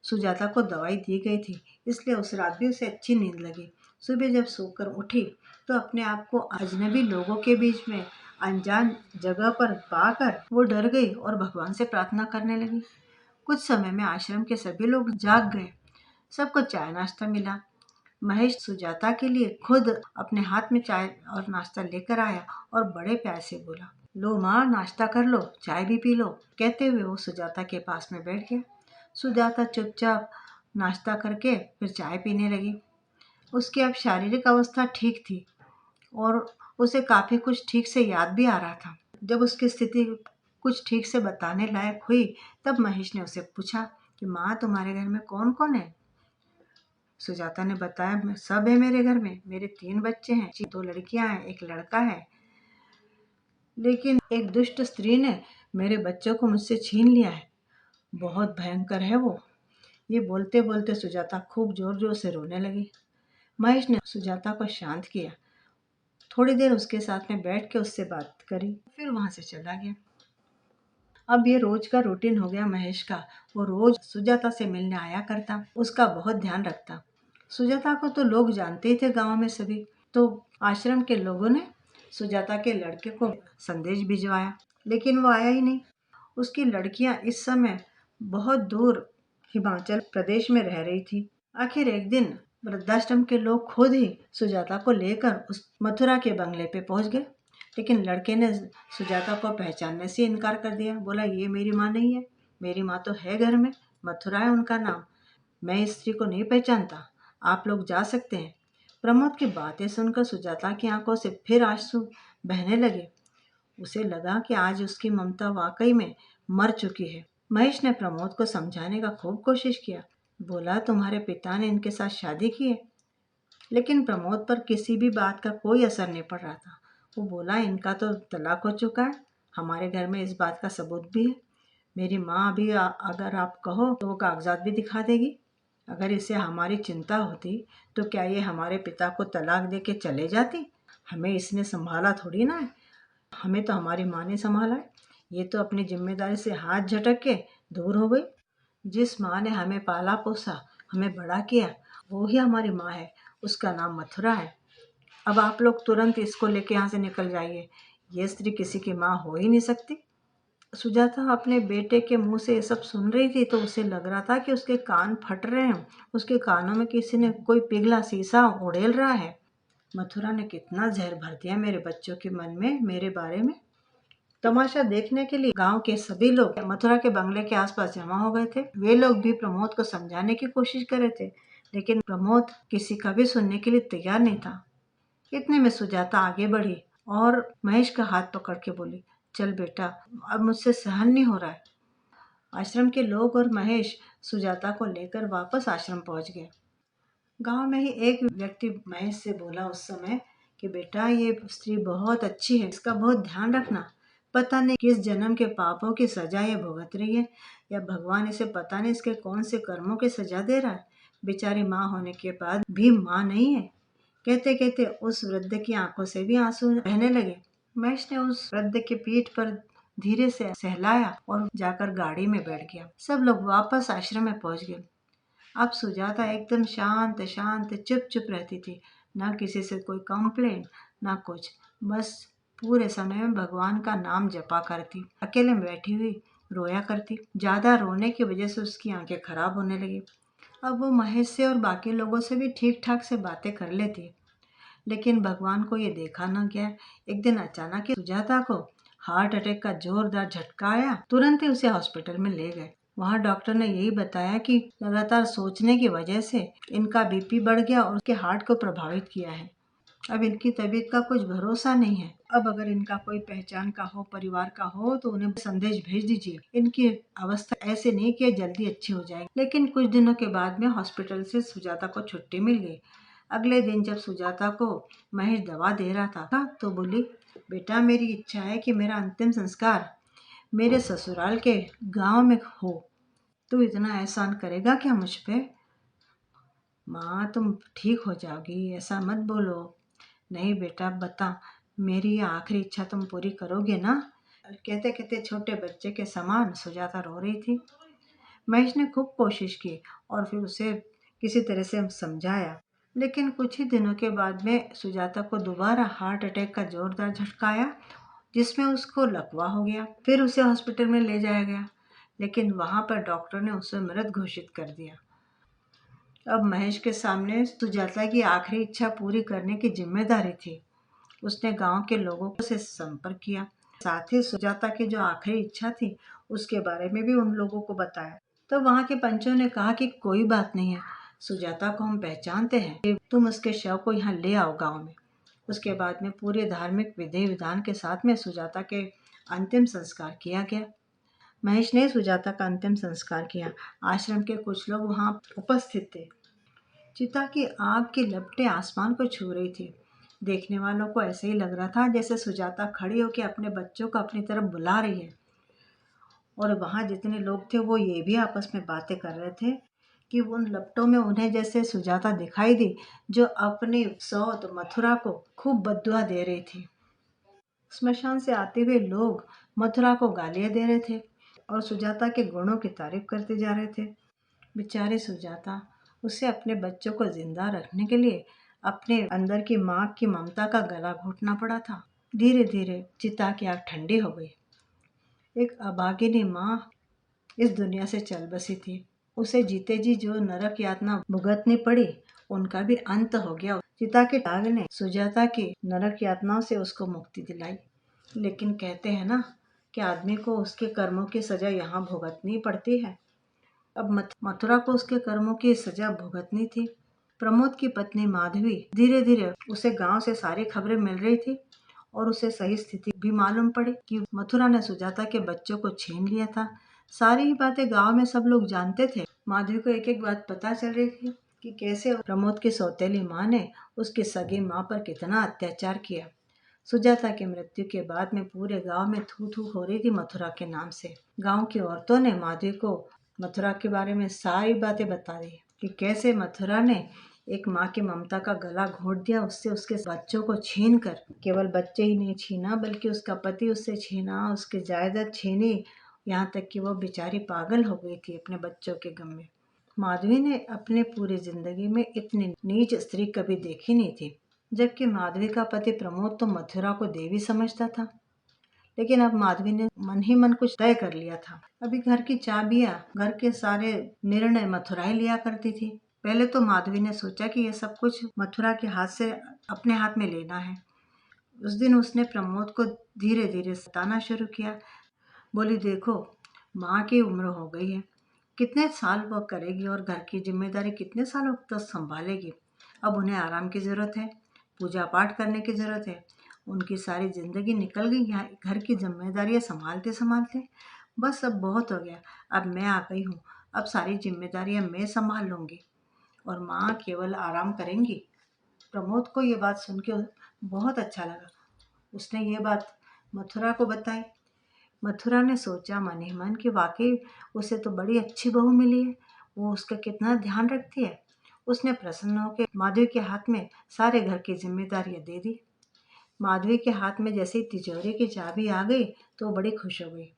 सुजाता को दवाई दी गई थी, इसलिए उस रात भी उसे अच्छी नींद लगी। सुबह जब सोकर उठी तो अपने आप को अजनबी लोगों के बीच में अनजान जगह पर पाकर वो डर गई और भगवान से प्रार्थना करने लगी। कुछ समय में आश्रम के सभी लोग जाग गए। सबको चाय नाश्ता मिला। महेश सुजाता के लिए खुद अपने हाथ में चाय और नाश्ता लेकर आया और बड़े प्यार से बोला, लो माँ, नाश्ता कर लो, चाय भी पी लो। कहते हुए वो सुजाता के पास में बैठ गया। सुजाता चुपचाप नाश्ता करके फिर चाय पीने लगी। उसकी अब शारीरिक अवस्था ठीक थी और उसे काफ़ी कुछ ठीक से याद भी आ रहा था। जब उसकी स्थिति कुछ ठीक से बताने लायक हुई तब महेश ने उसे पूछा कि माँ, तुम्हारे घर में कौन कौन है? सुजाता ने बताया, सब है मेरे घर में, मेरे 3 बच्चे हैं, 2 लड़कियां हैं, एक लड़का है, लेकिन एक दुष्ट स्त्री ने मेरे बच्चों को मुझसे छीन लिया है, बहुत भयंकर है वो। ये बोलते बोलते सुजाता खूब जोर जोर से रोने लगी। महेश ने सुजाता को शांत किया, थोड़ी देर उसके साथ में बैठ के उससे बात करी, फिर वहां से चला गया। अब ये रोज का रूटीन हो गया महेश का। वो रोज सुजाता से मिलने आया करता, उसका बहुत ध्यान रखता। सुजाता को तो लोग जानते ही थे गांव में सभी। तो आश्रम के लोगों ने सुजाता के लड़के को संदेश भिजवाया, लेकिन वो आया ही नहीं। उसकी लड़कियां इस समय बहुत दूर हिमाचल प्रदेश में रह रही थी। आखिर एक दिन वृद्धाश्रम के लोग खुद ही सुजाता को लेकर उस मथुरा के बंगले पे पहुंच गए, लेकिन लड़के ने सुजाता को पहचानने से इनकार कर दिया। बोला, ये मेरी माँ नहीं है, मेरी माँ तो है घर में, मथुरा है उनका नाम, मैं इस स्त्री को नहीं पहचानता, आप लोग जा सकते हैं। प्रमोद की बातें सुनकर सुजाता की आंखों से फिर आंसू बहने लगे। उसे लगा कि आज उसकी ममता वाकई में मर चुकी है। महेश ने प्रमोद को समझाने का खूब कोशिश किया। बोला, तुम्हारे पिता ने इनके साथ शादी की है। लेकिन प्रमोद पर किसी भी बात का कोई असर नहीं पड़ रहा था। वो बोला, इनका तो तलाक हो चुका है, हमारे घर में इस बात का सबूत भी है। मेरी माँ अभी अगर आप कहो तो वो कागजात भी दिखा देगी। अगर इसे हमारी चिंता होती तो क्या ये हमारे पिता को तलाक दे के चले जाती? हमें इसने संभाला थोड़ी ना है, हमें तो हमारी माँ ने संभाला है। ये तो अपनी जिम्मेदारी से हाथ झटक के दूर हो गई। जिस माँ ने हमें पाला पोसा, हमें बड़ा किया, वो ही हमारी माँ है। उसका नाम मथुरा है। अब आप लोग तुरंत इसको लेके यहाँ से निकल जाइए। ये स्त्री किसी की माँ हो ही नहीं सकती। सुजाता अपने बेटे के मुंह से ये सब सुन रही थी तो उसे लग रहा था कि उसके कान फट रहे हैं। उसके कानों में किसी ने कोई पिघला शीशा उड़ेल रहा है। मथुरा ने कितना जहर भर दिया मेरे बच्चों के मन में मेरे बारे में। तमाशा देखने के लिए गांव के सभी लोग मथुरा के बंगले के आसपास जमा हो गए थे। वे लोग भी प्रमोद को समझाने की कोशिश कर रहे थे, लेकिन प्रमोद किसी का भी सुनने के लिए तैयार नहीं था। इतने में सुजाता आगे बढ़ी और महेश का हाथ पकड़ के बोली, चल बेटा, अब मुझसे सहन नहीं हो रहा है। आश्रम के लोग और महेश सुजाता को लेकर वापस आश्रम पहुंच गए। गांव में ही एक व्यक्ति महेश से बोला उस समय कि बेटा, ये स्त्री बहुत अच्छी है, इसका बहुत ध्यान रखना। पता नहीं किस जन्म के पापों की सजा ये भुगत रही है, या भगवान इसे पता नहीं इसके कौन से कर्मों की सजा दे रहा है। बेचारी माँ होने के बाद भी माँ नहीं है। कहते कहते उस वृद्ध की आंखों से भी आंसू बहने लगे। महेश ने उस वृद्ध की पीठ पर धीरे से सहलाया और जाकर गाड़ी में बैठ गया। सब लोग वापस आश्रम में पहुंच गए। अब सुजाता एकदम शांत शांत चुप चुप रहती थी। ना किसी से कोई कंप्लेंट, ना कुछ। बस पूरे समय में भगवान का नाम जपा करती, अकेले में बैठी हुई रोया करती। ज्यादा रोने की वजह से उसकी आंखें खराब होने लगी। अब वो महेश से और बाकी लोगों से भी ठीक ठाक से बातें कर लेती, लेकिन भगवान को ये देखा न गया। एक दिन अचानक ही सुजाता को हार्ट अटैक का जोरदार झटका आया। तुरंत ही उसे हॉस्पिटल में ले गए। वहाँ डॉक्टर ने यही बताया कि लगातार सोचने की वजह से इनका बीपी बढ़ गया और उसके हार्ट को प्रभावित किया है। अब इनकी तबीयत का कुछ भरोसा नहीं है। अब अगर इनका कोई पहचान का हो, परिवार का हो, तो उन्हें संदेश भेज दीजिए। इनकी अवस्था ऐसे नहीं कि जल्दी अच्छी हो जाएगी। लेकिन कुछ दिनों के बाद में हॉस्पिटल से सुजाता को छुट्टी मिल गई। अगले दिन जब सुजाता को महेश दवा दे रहा था तो बोली, बेटा, मेरी इच्छा है कि मेरा अंतिम संस्कार मेरे ससुराल के गांव में हो। तू इतना एहसान करेगा क्या मुझ पे? माँ, तुम ठीक हो जाओगी, ऐसा मत बोलो। नहीं बेटा, बता, मेरी ये आखिरी इच्छा तुम पूरी करोगे ना? कहते कहते छोटे बच्चे के समान सुजाता रो रही थी। महेश ने खूब कोशिश की और फिर उसे किसी तरह से समझाया, लेकिन कुछ ही दिनों के बाद में सुजाता को दोबारा हार्ट अटैक का जोरदार झटका आया, जिसमें उसको लकवा हो गया। फिर उसे हॉस्पिटल में ले जाया गया, लेकिन वहां पर डॉक्टर ने उसे मृत घोषित कर दिया। अब महेश के सामने सुजाता की आखिरी इच्छा पूरी करने की जिम्मेदारी थी। उसने गांव के लोगों से संपर्क किया, साथ ही सुजाता की जो आखिरी इच्छा थी उसके बारे में भी उन लोगों को बताया। तो वहां के पंचों ने कहा कि कोई बात नहीं है, सुजाता को हम पहचानते हैं, तुम उसके शव को यहाँ ले आओ गांव में। उसके बाद में पूरे धार्मिक विधि विधान के साथ में सुजाता के अंतिम संस्कार किया गया। महेश ने सुजाता का अंतिम संस्कार किया। आश्रम के कुछ लोग वहां उपस्थित थे। चिता की आग की लपटें आसमान को छू रही थी। देखने वालों को ऐसे ही लग रहा था जैसे सुजाता खड़ी होकर अपने बच्चों को अपनी तरफ बुला रही है। और वहां जितने लोग थे वो ये भी आपस में बातें कर रहे थे कि उन लपटों में उन्हें जैसे सुजाता दिखाई दी, जो अपनी सौत मथुरा को खूब बद्दुआ दे रही थी। स्मशान से आते हुए लोग मथुरा को गालियां दे रहे थे और सुजाता के गुणों की तारीफ करते जा रहे थे। बेचारी सुजाता, उसे अपने बच्चों को जिंदा रखने के लिए अपने अंदर की माँ की ममता का गला घोटना पड़ा था। धीरे धीरे चिता की आग ठंडी हो गई। एक अभागिनी माँ इस दुनिया से चल बसी थी। उसे जीते जी जो नरक यातना भुगतनी पड़ी, उनका भी अंत हो गया। चिता के आग ने सुजाता की नरक यातनाओं से उसको मुक्ति दिलाई। लेकिन कहते हैं ना कि आदमी को उसके कर्मों की सजा यहाँ भुगतनी पड़ती है। अब मथुरा को उसके कर्मों की सजा भुगतनी थी। प्रमोद की पत्नी माधवी, धीरे धीरे उसे गांव से सारी खबरें मिल रही थी और उसे सही स्थिति भी मालूम पड़ी कि मथुरा ने सुजाता के बच्चों को छीन लिया था। सारी ही बातें गांव में सब लोग जानते थे। माधवी को एक एक बात पता चल रही थी कि कैसे प्रमोद की सौतेली माँ ने उसकी सगी माँ पर कितना अत्याचार किया। सुजाता की मृत्यु के बाद में पूरे गांव में थू थू हो रही थी मथुरा के नाम से। गांव की औरतों ने माधवी को मथुरा के बारे में सारी बातें बता दी कि कैसे मथुरा ने एक माँ की ममता का गला घोंट दिया, उससे उसके बच्चों को छीन कर, केवल बच्चे ही नहीं छीना बल्कि उसका पति उससे छीना, उसकी जायदाद छीनी, यहाँ तक कि वो बेचारी पागल हो गई थी अपने बच्चों के गम में। माधवी ने अपने पूरी जिंदगी में इतनी नीच स्त्री कभी देखी नहीं थी। जबकि माधवी का पति प्रमोद तो मथुरा को देवी समझता था। लेकिन अब माधवी ने मन ही मन कुछ तय कर लिया था। अभी घर की चाबियां, घर के सारे निर्णय मथुरा ही लिया करती थी। पहले तो माधवी ने सोचा कि यह सब कुछ मथुरा के हाथ से अपने हाथ में लेना है। उस दिन उसने प्रमोद को धीरे धीरे सताना शुरू किया। बोली, देखो, माँ की उम्र हो गई है, कितने साल वह करेगी और घर की जिम्मेदारी कितने सालों तक संभालेगी। अब उन्हें आराम की ज़रूरत है, पूजा पाठ करने की ज़रूरत है। उनकी सारी ज़िंदगी निकल गई यहाँ घर की जिम्मेदारियाँ संभालते संभालते। बस अब बहुत हो गया, अब मैं आ गई हूँ, अब सारी जिम्मेदारियाँ मैं संभाल लूँगी और माँ केवल आराम करेंगी। प्रमोद को ये बात सुन के बहुत अच्छा लगा। उसने ये बात मथुरा को बताई। मथुरा ने सोचा मन ही मन कि वाकई उसे तो बड़ी अच्छी बहू मिली है, वो उसका कितना ध्यान रखती है। उसने प्रसन्न होकर माधवी के हाथ में सारे घर की जिम्मेदारियां दे दी। माधवी के हाथ में जैसे ही तिजोरी की चाबी आ गई तो वो बड़ी खुश हो गई।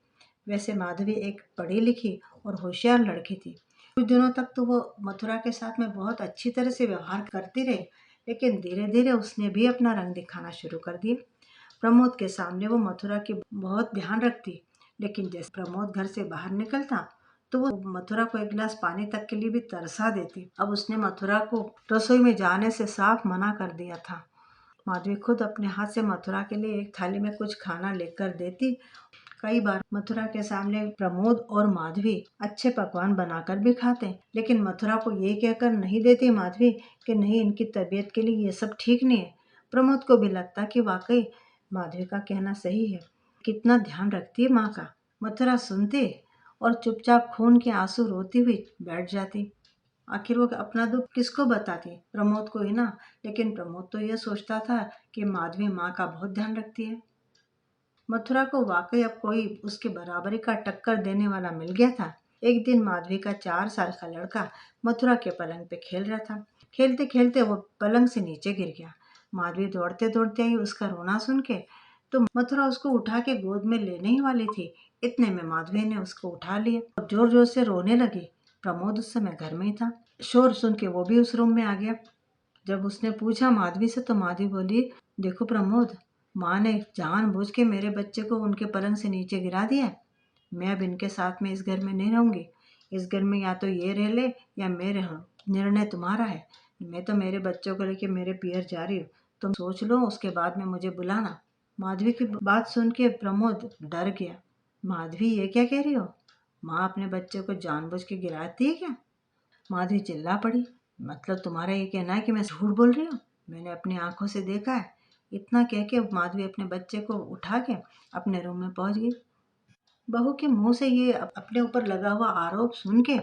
वैसे माधवी एक पढ़ी लिखी और होशियार लड़की थी। कुछ दिनों तक तो वो मथुरा के साथ में बहुत अच्छी तरह से व्यवहार करती रही, लेकिन धीरे धीरे उसने भी अपना रंग दिखाना शुरू कर दिया। प्रमोद के सामने वो मथुरा की बहुत ध्यान रखती, लेकिन जैसे प्रमोद घर से बाहर निकलता तो वो मथुरा को एक गिलास पानी तक के लिए भी तरसा देती। अब उसने मथुरा को रसोई में जाने से साफ मना कर दिया था। माधवी खुद अपने हाथ से मथुरा के लिए एक थाली में कुछ खाना लेकर देती। कई बार मथुरा के सामने प्रमोद और माधवी अच्छे पकवान बनाकर भी खाते, लेकिन मथुरा को ये कहकर नहीं देती माधवी कि नहीं, इनकी तबीयत के लिए ये सब ठीक नहीं है। प्रमोद को भी लगता कि वाकई माधवी का कहना सही है, कितना ध्यान रखती है माँ का। मथुरा सुनती और चुपचाप खून के आंसू रोती हुई बैठ जाती। आखिर वो अपना दुख किसको बताती? प्रमोद को ही ना। लेकिन प्रमोद तो यह सोचता था कि माधवी माँ का बहुत ध्यान रखती है। मथुरा को वाकई अब कोई उसके बराबरी का टक्कर देने वाला मिल गया था। एक दिन माधवी का 4 साल का लड़का मथुरा के पलंग पे खेल रहा था। खेलते खेलते वो पलंग से नीचे गिर गया। माधवी दौड़ते दौड़ते आई उसका रोना सुन के, तो मथुरा उसको उठा के गोद में लेने ही वाली थी। इतने में माधवी ने उसको उठा लिया और जोर जोर से रोने लगी। प्रमोद उस समय घर में ही था। शोर सुन के वो भी उस रूम में आ गया। जब उसने पूछा माधवी से तो माधवी बोली, देखो प्रमोद, माँ ने जानबूझ के मेरे बच्चे को उनके पलंग से नीचे गिरा दिया। मैं अब इनके साथ में इस घर में नहीं रहूंगी। इस घर में या तो ये रह ले या मैं रहूं, निर्णय तुम्हारा है। मैं तो मेरे बच्चों को लेके मेरे पियर जा रही हूँ, तुम सोच लो, उसके बाद में मुझे बुलाना। माधवी की बात सुन के प्रमोद डर गया। माधवी, ये क्या कह रही हो? माँ अपने बच्चे को जानबूझ के गिराती है क्या? माधवी चिल्ला पड़ी, मतलब तुम्हारा ये कहना है कि मैं झूठ बोल रही हूँ? मैंने अपनी आंखों से देखा है। इतना कह के माधवी अपने बच्चे को उठा के अपने रूम में पहुंच गई। बहू के मुंह से ये अपने ऊपर लगा हुआ आरोप सुन के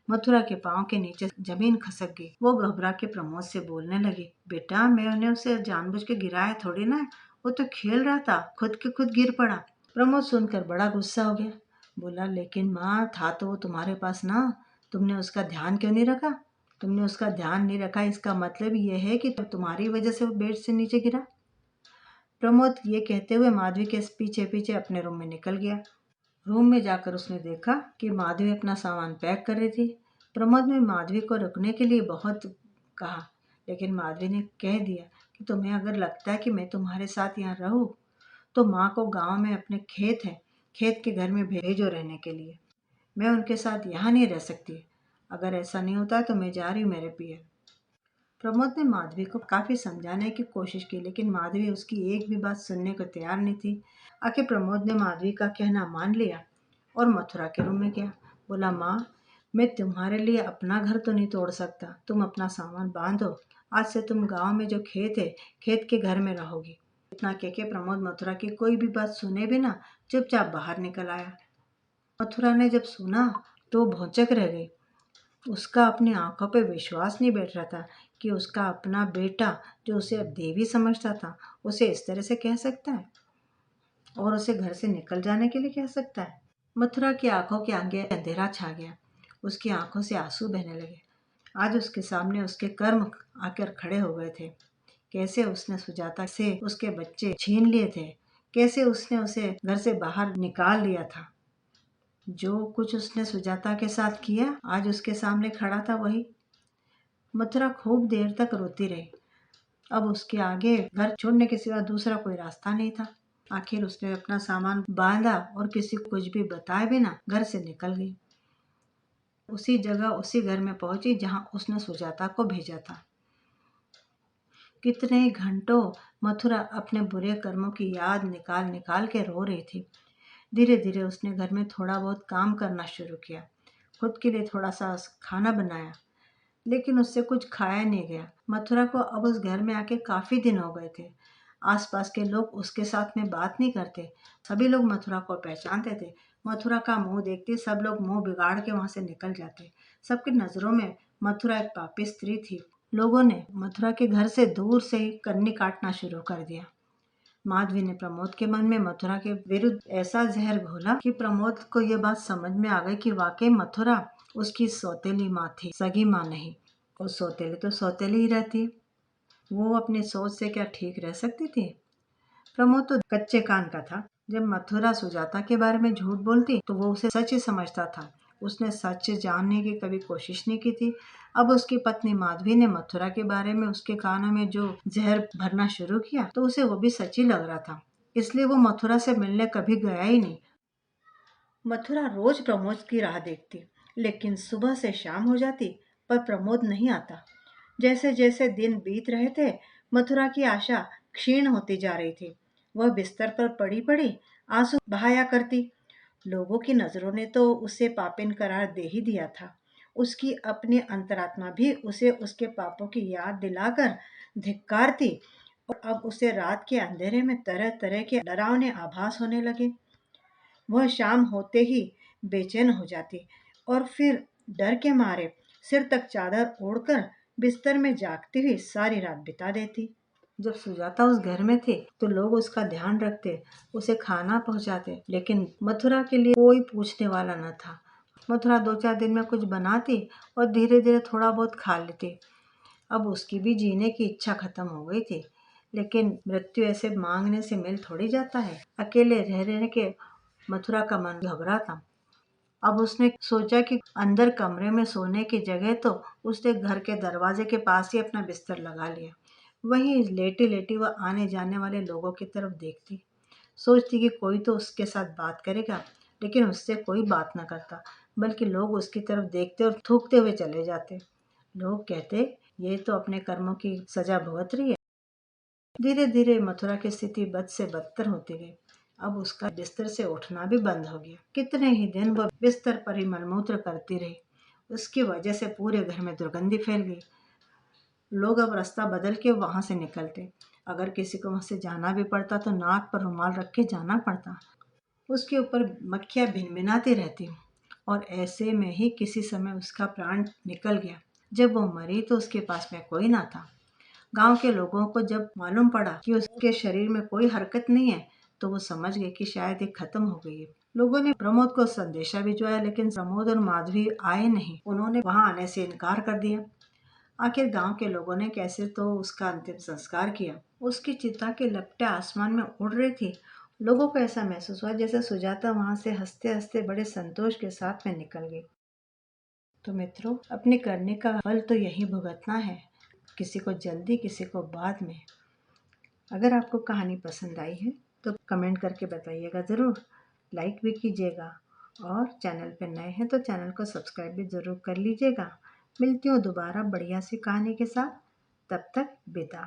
मथुरा के पांव के नीचे जमीन खसक गई। वो घबरा के प्रमोद से बोलने लगी, बेटा, मैंने उसे जानबूझ के गिराया थोड़ी ना, वो तो खेल रहा था, खुद के खुद गिर पड़ा। प्रमोद सुनकर बड़ा गुस्सा हो गया। बोला, लेकिन माँ, था तो वो तुम्हारे पास ना, तुमने उसका ध्यान क्यों नहीं रखा? तुमने उसका ध्यान नहीं रखा, इसका मतलब ये है कि तुम्हारी वजह से वो बेड से नीचे गिरा। प्रमोद ये कहते हुए माधवी के पीछे पीछे अपने रूम में निकल गया। रूम में जाकर उसने देखा कि माधवी अपना सामान पैक कर रही थी। प्रमोद ने माधवी को रुकने के लिए बहुत कहा, लेकिन माधवी ने कह दिया कि तुम्हें अगर लगता है कि मैं तुम्हारे साथ यहाँ रहूं तो माँ को गांव में अपने खेत है, खेत के घर में भेजो रहने के लिए। मैं उनके साथ यहाँ नहीं रह सकती। अगर ऐसा नहीं होता तो मैं जा रही हूँ मेरे पियर। प्रमोद ने माधवी को काफी समझाने की कोशिश की, लेकिन माधवी उसकी एक भी बात सुनने को तैयार नहीं थी। आखिर प्रमोद ने माधवी का कहना मान लिया और मथुरा के रूम में गया। बोला, माँ, मैं तुम्हारे लिए अपना घर तो नहीं तोड़ सकता, तुम अपना सामान बांधो, आज से तुम गांव में जो खेत है, खेत के घर में रहोगी। इतना कह के प्रमोद मथुरा की कोई भी बात सुने बिना चुपचाप बाहर निकल आया। मथुरा ने जब सुना तो भौचक रह गई। उसका अपनी आंखों पे विश्वास नहीं बैठ रहा था कि उसका अपना बेटा, जो उसे अब देवी समझता था, उसे इस तरह से कह सकता है और उसे घर से निकल जाने के लिए कह सकता है। मथुरा की आंखों के आगे अंधेरा छा गया। उसकी आंखों से आंसू बहने लगे। आज उसके सामने उसके कर्म आकर खड़े हो गए थे। कैसे उसने सुजाता से उसके बच्चे छीन लिए थे, कैसे उसने उसे घर से बाहर निकाल दिया था। जो कुछ उसने सुजाता के साथ किया, आज उसके सामने खड़ा था वही। मथुरा खूब देर तक रोती रही। अब उसके आगे घर छोड़ने के सिवा दूसरा कोई रास्ता नहीं था। आखिर उसने अपना सामान बांधा और किसी को कुछ भी बताए बिना घर से निकल गई। उसी जगह उसी घर में पहुंची जहां उसने सुजाता को भेजा था। कितने घंटों मथुरा अपने बुरे कर्मों की याद निकाल निकाल के रो रही थी। धीरे धीरे उसने घर में थोड़ा बहुत काम करना शुरू किया। खुद के लिए थोड़ा सा खाना बनाया, लेकिन उससे कुछ खाया नहीं गया। मथुरा को अब उस घर में आके काफी दिन हो गए थे। आसपास के लोग उसके साथ में बात नहीं करते। सभी लोग मथुरा को पहचानते थे। मथुरा का मुंह देखते सब लोग मुंह बिगाड़ के वहां से निकल जाते। सबकी नजरों में मथुरा एक पापी स्त्री थी। लोगों ने मथुरा के घर से दूर से ही कन्नी काटना शुरू कर दिया। माधवी ने प्रमोद के मन में मथुरा के विरुद्ध ऐसा जहर घोला कि प्रमोद को यह बात समझ में आ गई कि वाकई मथुरा उसकी सौतेली माँ थी, सगी माँ नहीं। और सौतेली तो सौतेली ही रहती है। वो अपनी सोच से क्या ठीक रह सकती थी? प्रमोद तो कच्चे कान का था। जब मथुरा सुजाता के बारे में झूठ बोलती तो वो उसे सच ही समझता था। उसने सच जानने की कभी कोशिश नहीं की थी। अब उसकी पत्नी माधवी ने मथुरा के बारे में उसके कानों में जो जहर भरना शुरू किया तो उसे वो भी सच ही लग रहा था। इसलिए वो मथुरा से मिलने कभी गया ही नहीं। मथुरा रोज प्रमोद की राह देखती, लेकिन सुबह से शाम हो जाती पर प्रमोद नहीं आता। जैसे जैसे दिन बीत रहे थे, मथुरा की आशा क्षीण होती जा रही थी। वह बिस्तर पर पड़ी पड़ी आंसू बहाया करती। लोगों की नजरों ने तो उसे पापिन करार दे ही दिया था। उसकी अपनी अंतरात्मा भी उसे उसके पापों की याद दिलाकर धिक्कारती और अब उसे रात के अंधेरे में तरह तरह के डरावने आभास होने लगे। वह शाम होते ही बेचैन हो जाती और फिर डर के मारे सिर तक चादर ओढ़कर बिस्तर में जागती हुई सारी रात बिता देती। जब सुजाता उस घर में थी तो लोग उसका ध्यान रखते, उसे खाना पहुंचाते, लेकिन मथुरा के लिए कोई पूछने वाला न था। मथुरा 2-4 दिन में कुछ बनाती और धीरे धीरे थोड़ा बहुत खा लेती। अब उसकी भी जीने की इच्छा खत्म हो गई थी। लेकिन मृत्यु ऐसे मांगने से मिल थोड़ी जाता है। अकेले रह रहने के मथुरा का मन घबरा था। अब उसने सोचा कि अंदर कमरे में सोने की जगह तो उसने घर के दरवाजे के पास ही अपना बिस्तर लगा लिया। वहीं लेटी लेटी वह आने जाने वाले लोगों की तरफ देखती, सोचती कि कोई तो उसके साथ बात करेगा, लेकिन उससे कोई बात न करता, बल्कि लोग उसकी तरफ देखते और थूकते हुए चले जाते। लोग कहते, ये तो अपने कर्मों की सजा भुगत रही है। धीरे धीरे मथुरा की स्थिति बद से बदतर होती गई। अब उसका बिस्तर से उठना भी बंद हो गया। कितने ही दिन वह बिस्तर पर ही मलमूत्र करती रही। उसकी वजह से पूरे घर में दुर्गंधी फैल गई। लोग अब रास्ता बदल के वहां से निकलते। अगर किसी को वहां से जाना भी पड़ता तो नाक पर रुमाल रख के जाना पड़ता। उसके ऊपर मक्खियां भिनभिनाती रहती और ऐसे में ही किसी समय उसका प्राण निकल गया। जब वो मरी तो उसके पास में कोई ना था। गांव के लोगों को जब मालूम पड़ा कि उसके शरीर में कोई हरकत नहीं है तो वो समझ गए कि शायद ये खत्म हो गई है। लोगों ने प्रमोद को संदेशा भिजवाया, लेकिन प्रमोद और माधवी आए नहीं। उन्होंने वहां आने से इनकार कर दिया। आखिर गांव के लोगों ने कैसे तो उसका अंतिम संस्कार किया। उसकी चिता के लपटें आसमान में उड़ रही थी। लोगों को ऐसा महसूस हुआ जैसे सुजाता वहां से हंसते हंसते बड़े संतोष के साथ में निकल गई। तो मित्रों, अपने करने का फल तो यही भुगतना है, किसी को जल्दी, किसी को बाद में। अगर आपको कहानी पसंद आई है तो कमेंट करके बताइएगा ज़रूर, लाइक भी कीजिएगा और चैनल पर नए हैं तो चैनल को सब्सक्राइब भी ज़रूर कर लीजिएगा। मिलती हूँ दोबारा बढ़िया सी कहानी के साथ। तब तक विदा।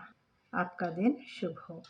आपका दिन शुभ हो।